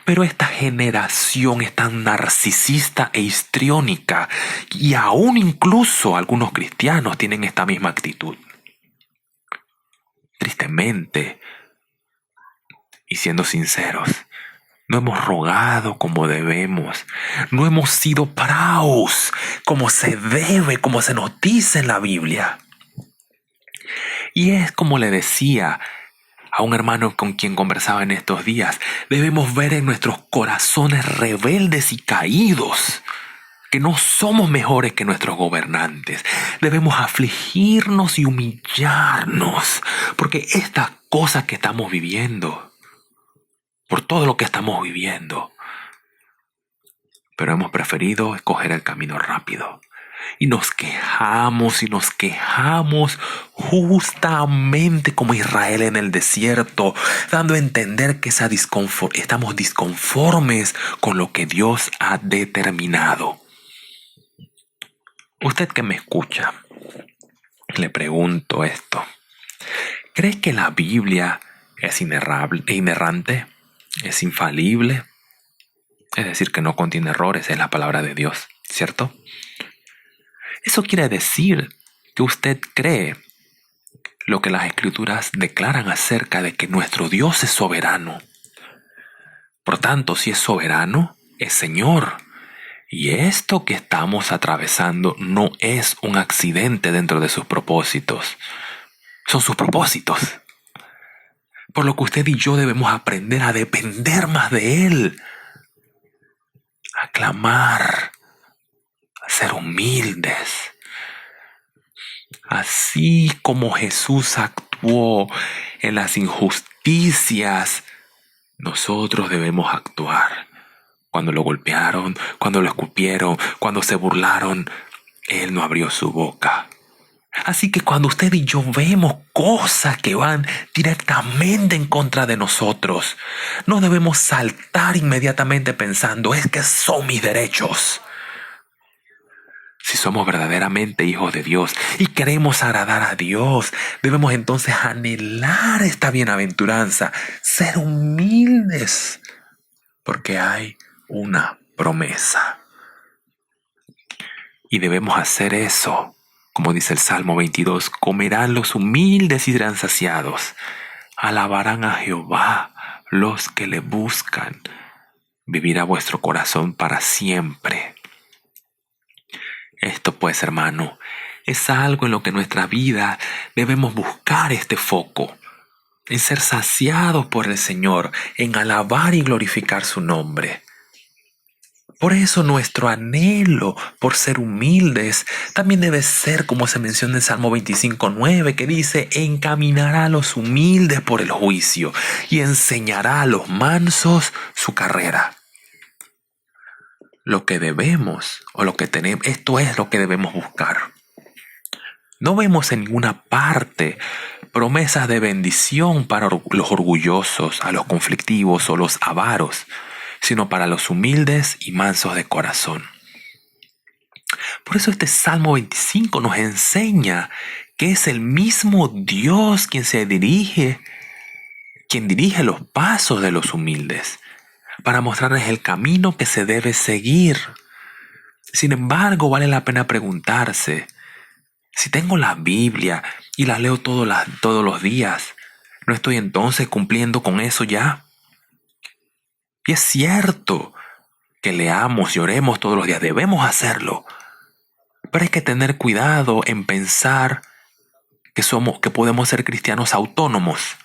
Pero esta generación es tan narcisista e histriónica y aún incluso algunos cristianos tienen esta misma actitud. Tristemente, y siendo sinceros, no hemos rogado como debemos. No hemos sido praos como se debe, como se nos dice en la Biblia. Y es como le decía a un hermano con quien conversaba en estos días, debemos ver en nuestros corazones rebeldes y caídos que no somos mejores que nuestros gobernantes. Debemos afligirnos y humillarnos, porque estas cosas que estamos viviendo, por todo lo que estamos viviendo, pero hemos preferido escoger el camino rápido. Y nos quejamos justamente como Israel en el desierto, dando a entender que estamos disconformes con lo que Dios ha determinado. Usted que me escucha, le pregunto esto. ¿Cree que la Biblia es inerrante? ¿Es infalible? Es decir, que no contiene errores, es la palabra de Dios, ¿cierto? Eso quiere decir que usted cree lo que las Escrituras declaran acerca de que nuestro Dios es soberano. Por tanto, si es soberano, es Señor. Y esto que estamos atravesando no es un accidente dentro de sus propósitos. Son sus propósitos. Por lo que usted y yo debemos aprender a depender más de Él. A clamar. A ser humildes. Así como Jesús actuó en las injusticias, nosotros debemos actuar. Cuando lo golpearon, cuando lo escupieron, cuando se burlaron, Él no abrió su boca. Así que cuando usted y yo vemos cosas que van directamente en contra de nosotros, no debemos saltar inmediatamente pensando, es que son mis derechos. Si somos verdaderamente hijos de Dios y queremos agradar a Dios, debemos entonces anhelar esta bienaventuranza, ser humildes, porque hay una promesa. Y debemos hacer eso, como dice el Salmo 22, comerán los humildes y serán saciados, alabarán a Jehová los que le buscan, vivirá vuestro corazón para siempre. Esto pues, hermano, es algo en lo que en nuestra vida debemos buscar este foco, en ser saciados por el Señor, en alabar y glorificar su nombre. Por eso nuestro anhelo por ser humildes también debe ser como se menciona en Salmo 25:9, que dice, encaminará a los humildes por el juicio y enseñará a los mansos su carrera. Lo que debemos o lo que tenemos, esto es lo que debemos buscar. No vemos en ninguna parte promesas de bendición para los orgullosos, a los conflictivos o los avaros, sino para los humildes y mansos de corazón. Por eso este Salmo 25 nos enseña que es el mismo Dios quien dirige los pasos de los humildes, para mostrarles el camino que se debe seguir. Sin embargo, vale la pena preguntarse, si tengo la Biblia y la leo todos los días, ¿no estoy entonces cumpliendo con eso ya? Y es cierto que leamos y oremos todos los días, debemos hacerlo, pero hay que tener cuidado en pensar que podemos ser cristianos autónomos.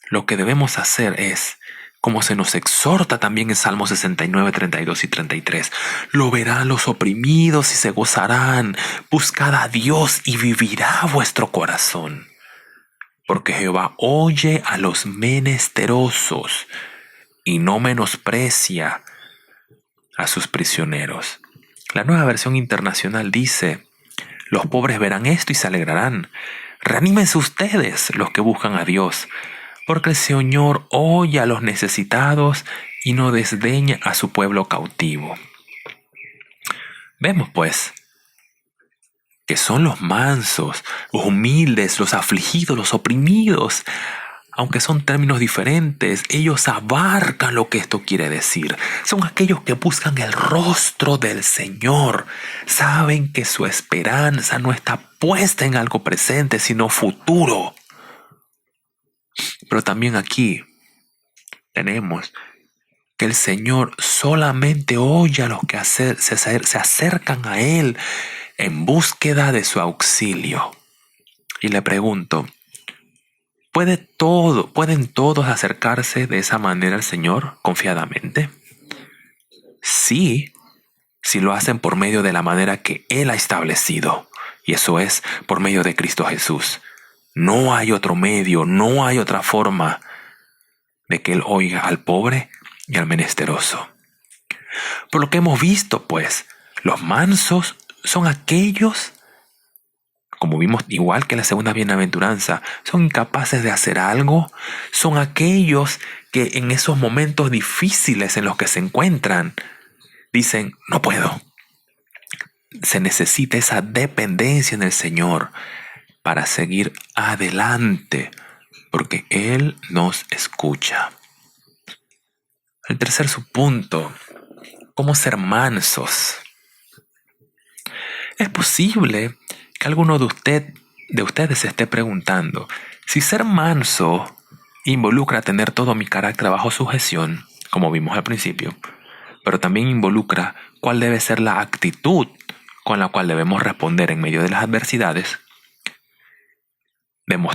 Lo que debemos hacer es, como se nos exhorta también en Salmos 69, 32 y 33, lo verán los oprimidos y se gozarán, buscad a Dios y vivirá vuestro corazón. Porque Jehová oye a los menesterosos y no menosprecia a sus prisioneros. La Nueva Versión Internacional dice, los pobres verán esto y se alegrarán. Reanímense ustedes los que buscan a Dios, porque el Señor oye a los necesitados y no desdeña a su pueblo cautivo. Vemos pues que son los mansos, los humildes, los afligidos, los oprimidos. Aunque son términos diferentes, ellos abarcan lo que esto quiere decir. Son aquellos que buscan el rostro del Señor. Saben que su esperanza no está puesta en algo presente, sino futuro. Pero también aquí tenemos que el Señor solamente oye a los que se acercan a Él en búsqueda de su auxilio. Y le pregunto, ¿pueden todos acercarse de esa manera al Señor confiadamente? Sí, si lo hacen por medio de la manera que Él ha establecido, y eso es por medio de Cristo Jesús. No hay otro medio, no hay otra forma de que Él oiga al pobre y al menesteroso. Por lo que hemos visto, pues, los mansos son aquellos, como vimos igual que la segunda bienaventuranza, son incapaces de hacer algo, son aquellos que en esos momentos difíciles en los que se encuentran, dicen, no puedo. Se necesita esa dependencia en el Señor para seguir adelante, porque Él nos escucha. El tercer subpunto, ¿cómo ser mansos? Es posible que alguno de ustedes se esté preguntando si ser manso involucra tener todo mi carácter bajo sujeción, como vimos al principio, pero también involucra cuál debe ser la actitud con la cual debemos responder en medio de las adversidades.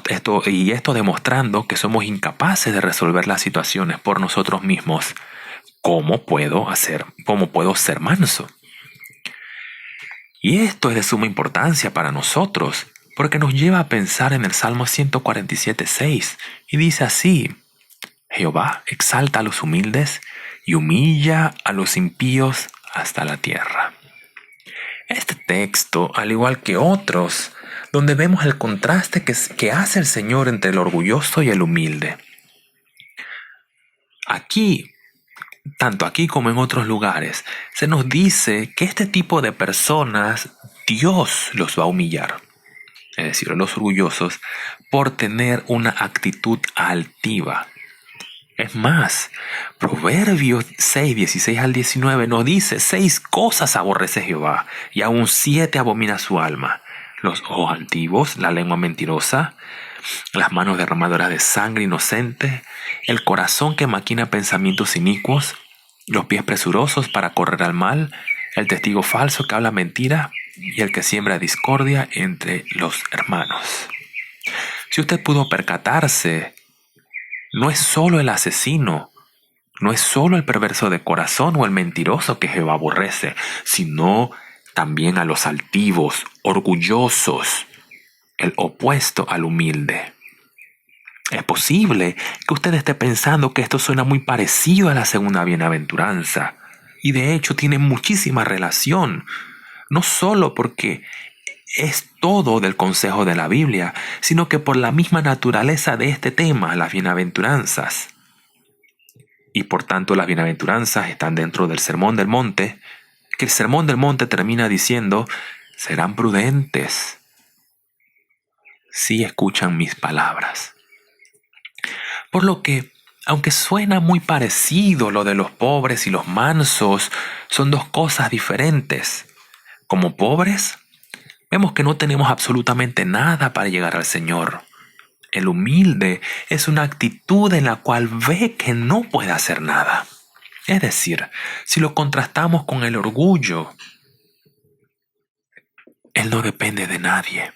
Esto demostrando que somos incapaces de resolver las situaciones por nosotros mismos. ¿Cómo puedo ser manso? Y esto es de suma importancia para nosotros, porque nos lleva a pensar en el Salmo 147:6, y dice así: Jehová exalta a los humildes y humilla a los impíos hasta la tierra. Este texto, al igual que otros, donde vemos el contraste que hace el Señor entre el orgulloso y el humilde. Tanto aquí como en otros lugares, se nos dice que este tipo de personas Dios los va a humillar, es decir, los orgullosos, por tener una actitud altiva. Es más, Proverbios 6, 16 al 19 nos dice: 6 cosas aborrece Jehová, y aún 7 abomina su alma: los ojos altivos, la lengua mentirosa, las manos derramadoras de sangre inocente, el corazón que maquina pensamientos inicuos, los pies presurosos para correr al mal, el testigo falso que habla mentira y el que siembra discordia entre los hermanos. Si usted pudo percatarse, no es solo el asesino, no es solo el perverso de corazón o el mentiroso que Jehová aborrece, sino también a los altivos, orgullosos, el opuesto al humilde. Es posible que usted esté pensando que esto suena muy parecido a la segunda bienaventuranza, y de hecho tiene muchísima relación, no solo porque es todo del consejo de la Biblia, sino que por la misma naturaleza de este tema, las bienaventuranzas. Y por tanto las bienaventuranzas están dentro del Sermón del Monte, que el Sermón del Monte termina diciendo: serán prudentes si escuchan mis palabras. Por lo que, aunque suena muy parecido lo de los pobres y los mansos, son dos cosas diferentes. Como pobres, vemos que no tenemos absolutamente nada para llegar al Señor. El humilde es una actitud en la cual ve que no puede hacer nada. Es decir, si lo contrastamos con el orgullo, él no depende de nadie.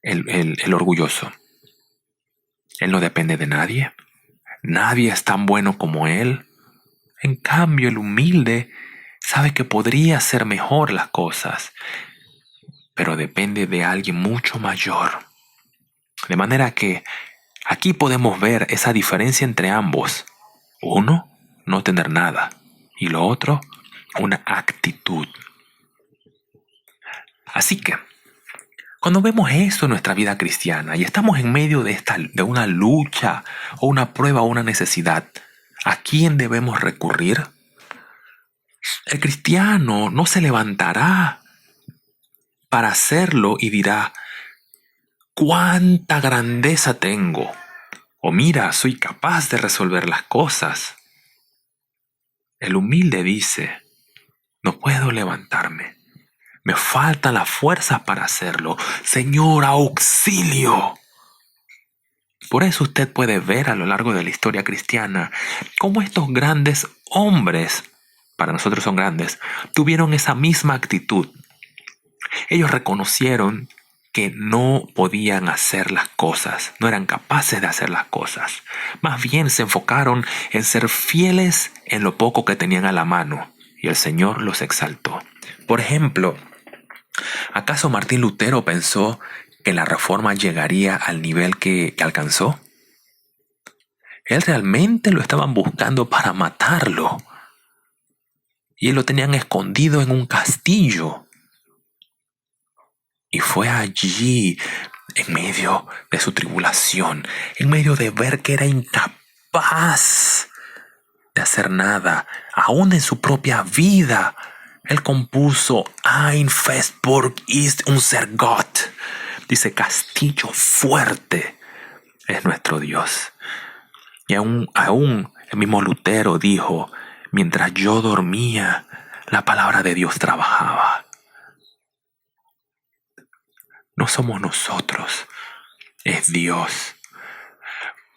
El orgulloso. Él no depende de nadie. Nadie es tan bueno como él. En cambio, el humilde sabe que podría hacer mejor las cosas, pero depende de alguien mucho mayor. De manera que aquí podemos ver esa diferencia entre ambos. Uno, no tener nada, y lo otro, una actitud. Así que, cuando vemos esto en nuestra vida cristiana y estamos en medio de una lucha o una prueba o una necesidad, ¿a quién debemos recurrir? El cristiano no se levantará para hacerlo y dirá: ¡cuánta grandeza tengo! O mira, soy capaz de resolver las cosas. El humilde dice: no puedo levantarme. Me faltan las fuerzas para hacerlo. Señor, auxilio. Por eso usted puede ver a lo largo de la historia cristiana cómo estos grandes hombres, para nosotros son grandes, tuvieron esa misma actitud. Ellos reconocieron que no podían hacer las cosas, no eran capaces de hacer las cosas. Más bien se enfocaron en ser fieles en lo poco que tenían a la mano, y el Señor los exaltó. Por ejemplo, ¿acaso Martín Lutero pensó que la reforma llegaría al nivel que alcanzó? Él realmente lo estaban buscando para matarlo, y lo tenían escondido en un castillo. Y fue allí, en medio de su tribulación, en medio de ver que era incapaz de hacer nada, aún en su propia vida, él compuso Ein Festburg ist unser Gott. Dice: castillo fuerte es nuestro Dios. Y aún el mismo Lutero dijo: mientras yo dormía, la palabra de Dios trabajaba. No somos nosotros, es Dios.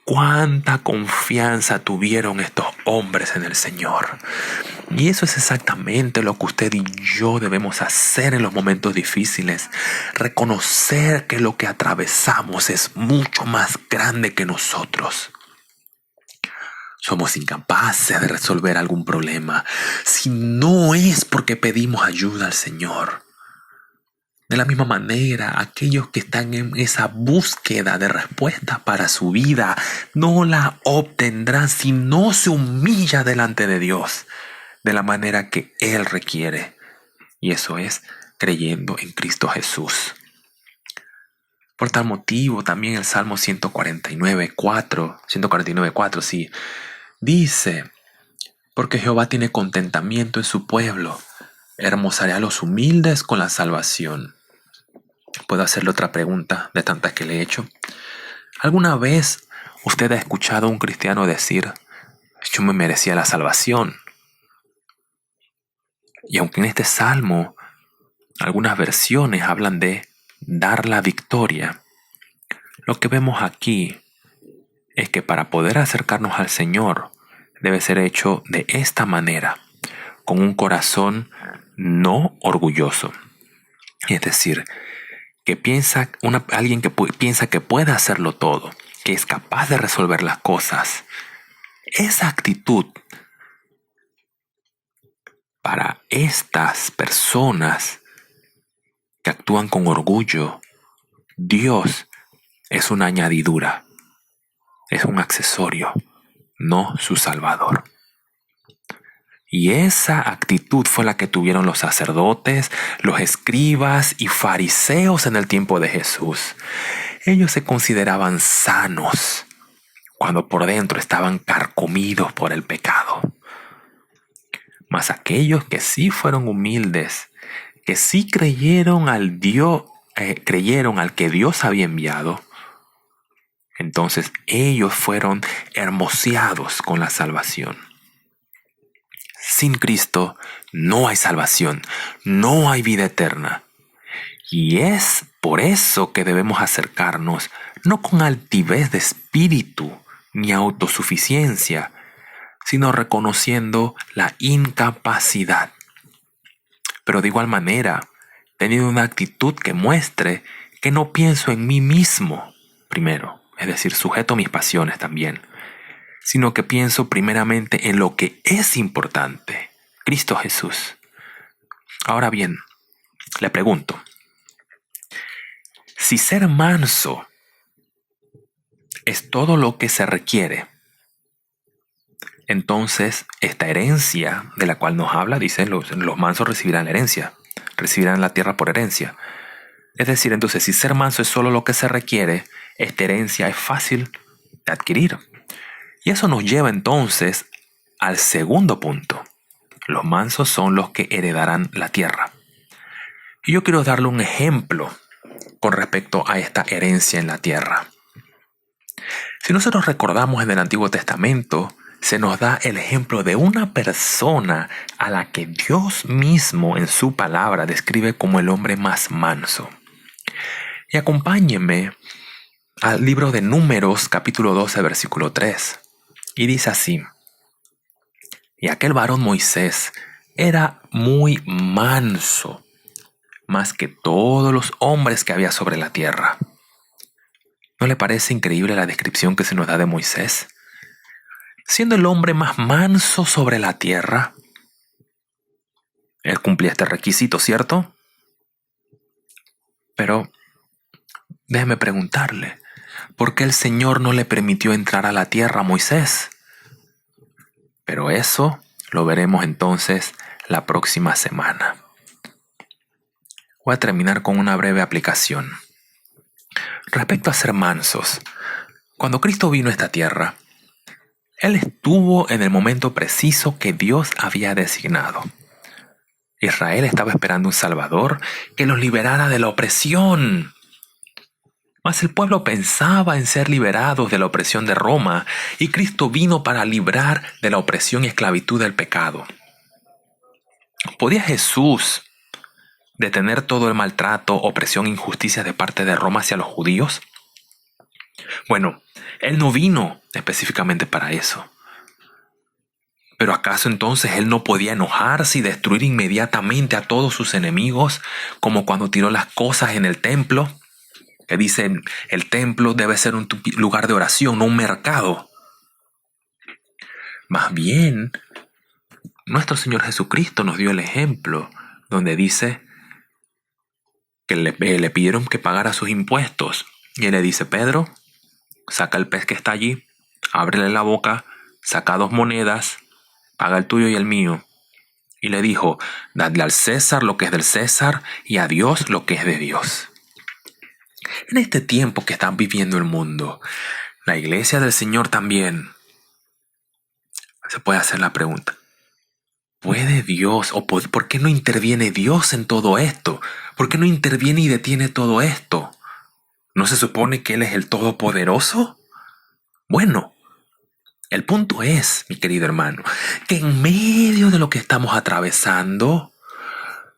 Cuánta confianza tuvieron estos hombres en el Señor. Y eso es exactamente lo que usted y yo debemos hacer en los momentos difíciles. Reconocer que lo que atravesamos es mucho más grande que nosotros. Somos incapaces de resolver algún problema si no es porque pedimos ayuda al Señor. De la misma manera, aquellos que están en esa búsqueda de respuesta para su vida no la obtendrán si no se humilla delante de Dios de la manera que Él requiere. Y eso es creyendo en Cristo Jesús. Por tal motivo, también el Salmo 149:4, sí, dice: porque Jehová tiene contentamiento en su pueblo, hermosaré a los humildes con la salvación. ¿Puedo hacerle otra pregunta de tantas que le he hecho? ¿Alguna vez usted ha escuchado a un cristiano decir: yo me merecía la salvación? Y aunque en este salmo algunas versiones hablan de dar la victoria, lo que vemos aquí es que para poder acercarnos al Señor debe ser hecho de esta manera, con un corazón no orgulloso. Es decir, que alguien que piensa que puede hacerlo todo, que es capaz de resolver las cosas. Esa actitud para estas personas que actúan con orgullo, Dios es una añadidura, es un accesorio, no su Salvador. Y esa actitud fue la que tuvieron los sacerdotes, los escribas y fariseos en el tiempo de Jesús. Ellos se consideraban sanos cuando por dentro estaban carcomidos por el pecado. Mas aquellos que sí fueron humildes, que sí creyeron al que Dios había enviado, entonces ellos fueron hermoseados con la salvación. Sin Cristo no hay salvación, no hay vida eterna. Y es por eso que debemos acercarnos, no con altivez de espíritu ni autosuficiencia, sino reconociendo la incapacidad. Pero de igual manera, teniendo una actitud que muestre que no pienso en mí mismo primero, es decir, sujeto mis pasiones también, sino que pienso primeramente en lo que es importante, Cristo Jesús. Ahora bien, le pregunto, si ser manso es todo lo que se requiere, entonces esta herencia de la cual nos habla, dice, los mansos recibirán la herencia, recibirán la tierra por herencia. Es decir, entonces, si ser manso es solo lo que se requiere, esta herencia es fácil de adquirir. Y eso nos lleva entonces al segundo punto. Los mansos son los que heredarán la tierra. Y yo quiero darle un ejemplo con respecto a esta herencia en la tierra. Si nosotros recordamos en el Antiguo Testamento, se nos da el ejemplo de una persona a la que Dios mismo en su palabra describe como el hombre más manso. Y acompáñenme al libro de Números, capítulo 12, versículo 3. Y dice así: y aquel varón Moisés era muy manso, más que todos los hombres que había sobre la tierra. ¿No le parece increíble la descripción que se nos da de Moisés? Siendo el hombre más manso sobre la tierra, él cumplía este requisito, ¿cierto? Pero déjeme preguntarle, ¿por qué el Señor no le permitió entrar a la tierra a Moisés? Pero eso lo veremos entonces la próxima semana. Voy a terminar con una breve aplicación. Respecto a ser mansos, cuando Cristo vino a esta tierra, Él estuvo en el momento preciso que Dios había designado. Israel estaba esperando un Salvador que los liberara de la opresión. Mas el pueblo pensaba en ser liberados de la opresión de Roma, y Cristo vino para librar de la opresión y esclavitud del pecado. ¿Podía Jesús detener todo el maltrato, opresión e injusticia de parte de Roma hacia los judíos? Bueno, Él no vino específicamente para eso. ¿Pero acaso entonces Él no podía enojarse y destruir inmediatamente a todos sus enemigos, como cuando tiró las cosas en el templo? Que dicen, el templo debe ser un lugar de oración, no un mercado. Más bien, nuestro Señor Jesucristo nos dio el ejemplo, donde dice que le pidieron que pagara sus impuestos. Y Él le dice: Pedro, saca el pez que está allí, ábrele la boca, saca 2 monedas, paga el tuyo y el mío. Y le dijo: dadle al César lo que es del César y a Dios lo que es de Dios. En este tiempo que está viviendo el mundo, la iglesia del Señor también, se puede hacer la pregunta: ¿puede Dios o por qué no interviene Dios en todo esto? ¿Por qué no interviene y detiene todo esto? ¿No se supone que Él es el Todopoderoso? Bueno, el punto es, mi querido hermano, que en medio de lo que estamos atravesando,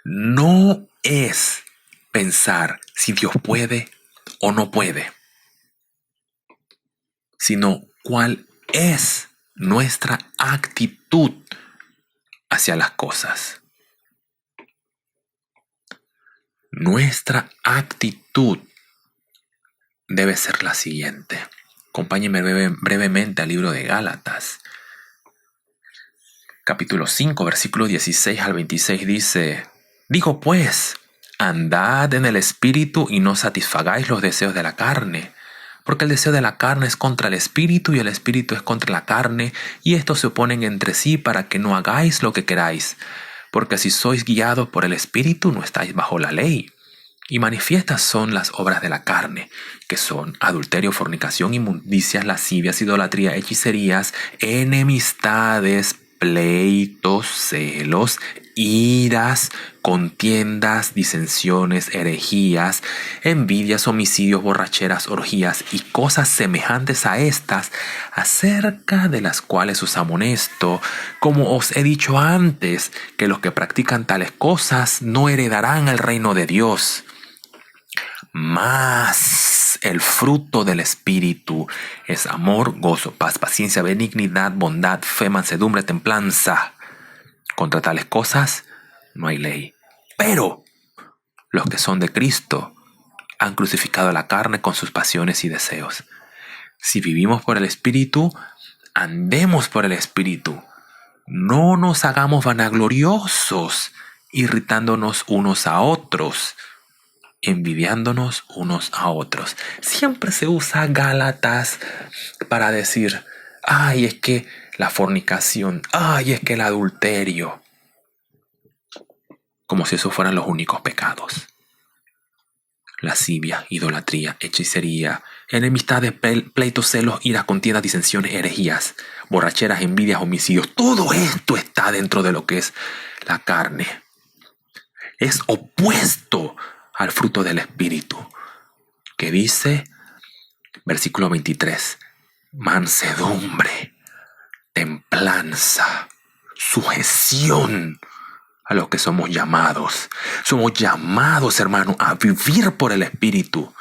no es pensar si Dios puede o no puede, sino cuál es nuestra actitud hacia las cosas. Nuestra actitud debe ser la siguiente. Acompáñenme brevemente al libro de Gálatas. Capítulo 5, versículo 16 al 26 dice: digo pues, andad en el Espíritu y no satisfagáis los deseos de la carne, porque el deseo de la carne es contra el Espíritu y el Espíritu es contra la carne, y estos se oponen entre sí para que no hagáis lo que queráis, porque si sois guiados por el Espíritu no estáis bajo la ley. Y manifiestas son las obras de la carne, que son adulterio, fornicación, inmundicias, lascivias, idolatría, hechicerías, enemistades, pleitos, celos, iras, contiendas, disensiones, herejías, envidias, homicidios, borracheras, orgías y cosas semejantes a estas, acerca de las cuales os amonesto, como os he dicho antes, que los que practican tales cosas no heredarán el reino de Dios. Mas el fruto del Espíritu es amor, gozo, paz, paciencia, benignidad, bondad, fe, mansedumbre, templanza. Contra tales cosas no hay ley. Pero los que son de Cristo han crucificado la carne con sus pasiones y deseos. Si vivimos por el Espíritu, andemos por el Espíritu. No nos hagamos vanagloriosos, irritándonos unos a otros, envidiándonos unos a otros. Siempre se usa Gálatas para decir: ay, es que la fornicación, ay, es que el adulterio, como si esos fueran los únicos pecados. Lascivia, idolatría, hechicería, enemistades, pleitos, celos, iras, contiendas, disensiones, herejías, borracheras, envidias, homicidios. Todo esto está dentro de lo que es la carne. es opuesto al fruto del Espíritu, que dice, versículo 23, mansedumbre, templanza, sujeción a los que somos llamados. Somos llamados, hermano, a vivir por el Espíritu,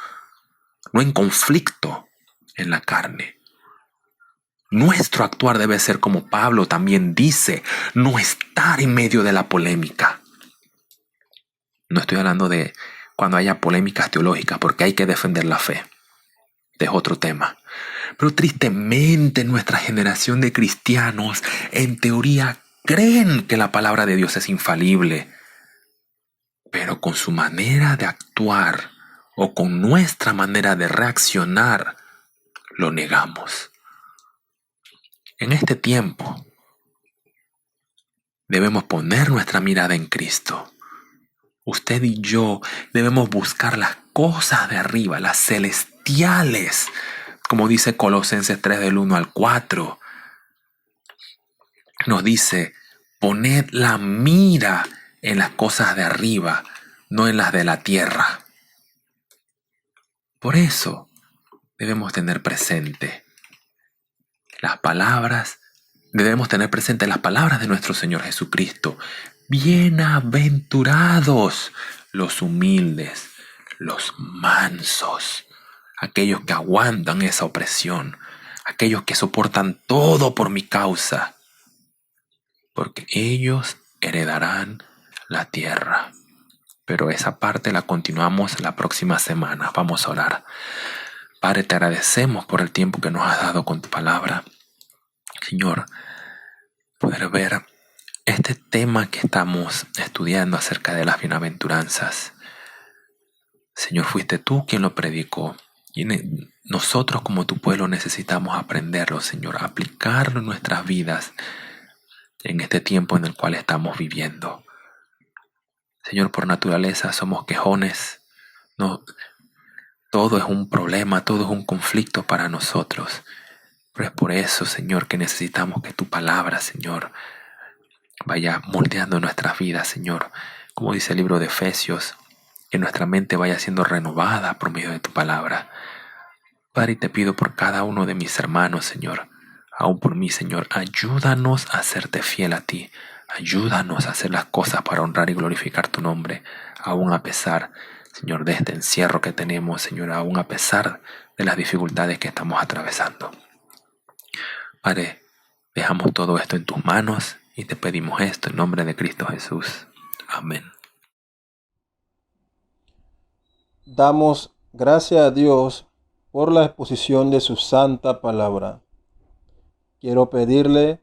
no en conflicto en la carne. Nuestro actuar debe ser como Pablo también dice, no estar en medio de la polémica. No estoy hablando de cuando haya polémicas teológicas, porque hay que defender la fe. Es otro tema. Pero tristemente nuestra generación de cristianos en teoría creen que la palabra de Dios es infalible, pero con su manera de actuar o con nuestra manera de reaccionar lo negamos. En este tiempo debemos poner nuestra mirada en Cristo. Usted y yo debemos buscar las cosas de arriba, las celestiales, como dice Colosenses 3 del 1 al 4. Nos dice, poned la mira en las cosas de arriba, no en las de la tierra. Por eso debemos tener presente las palabras, debemos tener presente las palabras de nuestro Señor Jesucristo. Bienaventurados los humildes, los mansos, aquellos que aguantan esa opresión, aquellos que soportan todo por mi causa, porque ellos heredarán la tierra. Pero esa parte la continuamos la próxima semana. Vamos a orar. Padre, te agradecemos por el tiempo que nos has dado con tu palabra. Señor, poder ver este tema que estamos estudiando acerca de las bienaventuranzas. Señor, fuiste tú quien lo predicó. Y nosotros como tu pueblo necesitamos aprenderlo, Señor, aplicarlo en nuestras vidas en este tiempo en el cual estamos viviendo. Señor, por naturaleza somos quejones. No, todo es un problema, todo es un conflicto para nosotros. Pero es por eso, Señor, que necesitamos que tu palabra, Señor, vaya moldeando nuestras vidas, Señor. Como dice el libro de Efesios, que nuestra mente vaya siendo renovada por medio de tu palabra. Padre, te pido por cada uno de mis hermanos, Señor, aún por mí, Señor, ayúdanos a serte fiel a ti. Ayúdanos a hacer las cosas para honrar y glorificar tu nombre, aún a pesar, Señor, de este encierro que tenemos, Señor, aún a pesar de las dificultades que estamos atravesando. Padre, dejamos todo esto en tus manos y te pedimos esto en nombre de Cristo Jesús. Amén. Damos gracias a Dios por la exposición de su santa palabra. Quiero pedirle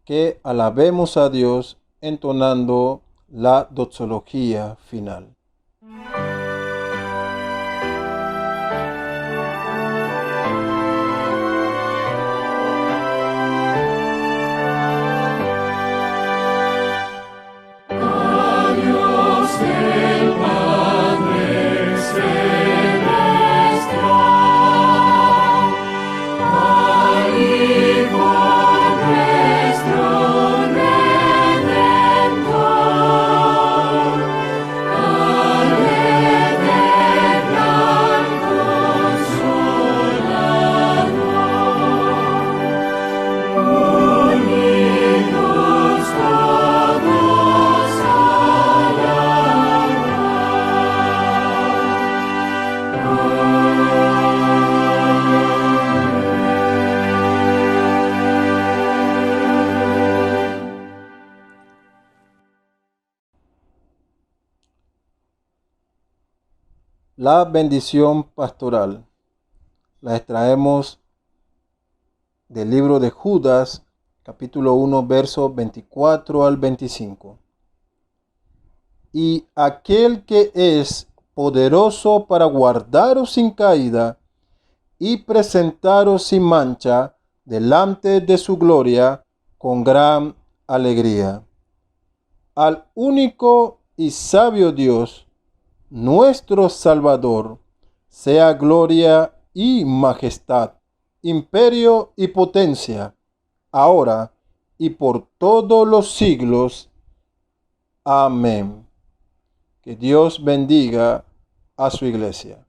que alabemos a Dios entonando la doxología final. La bendición pastoral la extraemos del libro de Judas, capítulo 1, versos 24 al 25. Y aquel que es poderoso para guardaros sin caída y presentaros sin mancha delante de su gloria con gran alegría. Al único y sabio Dios, nuestro Salvador, sea gloria y majestad, imperio y potencia, ahora y por todos los siglos. Amén. Que Dios bendiga a su iglesia.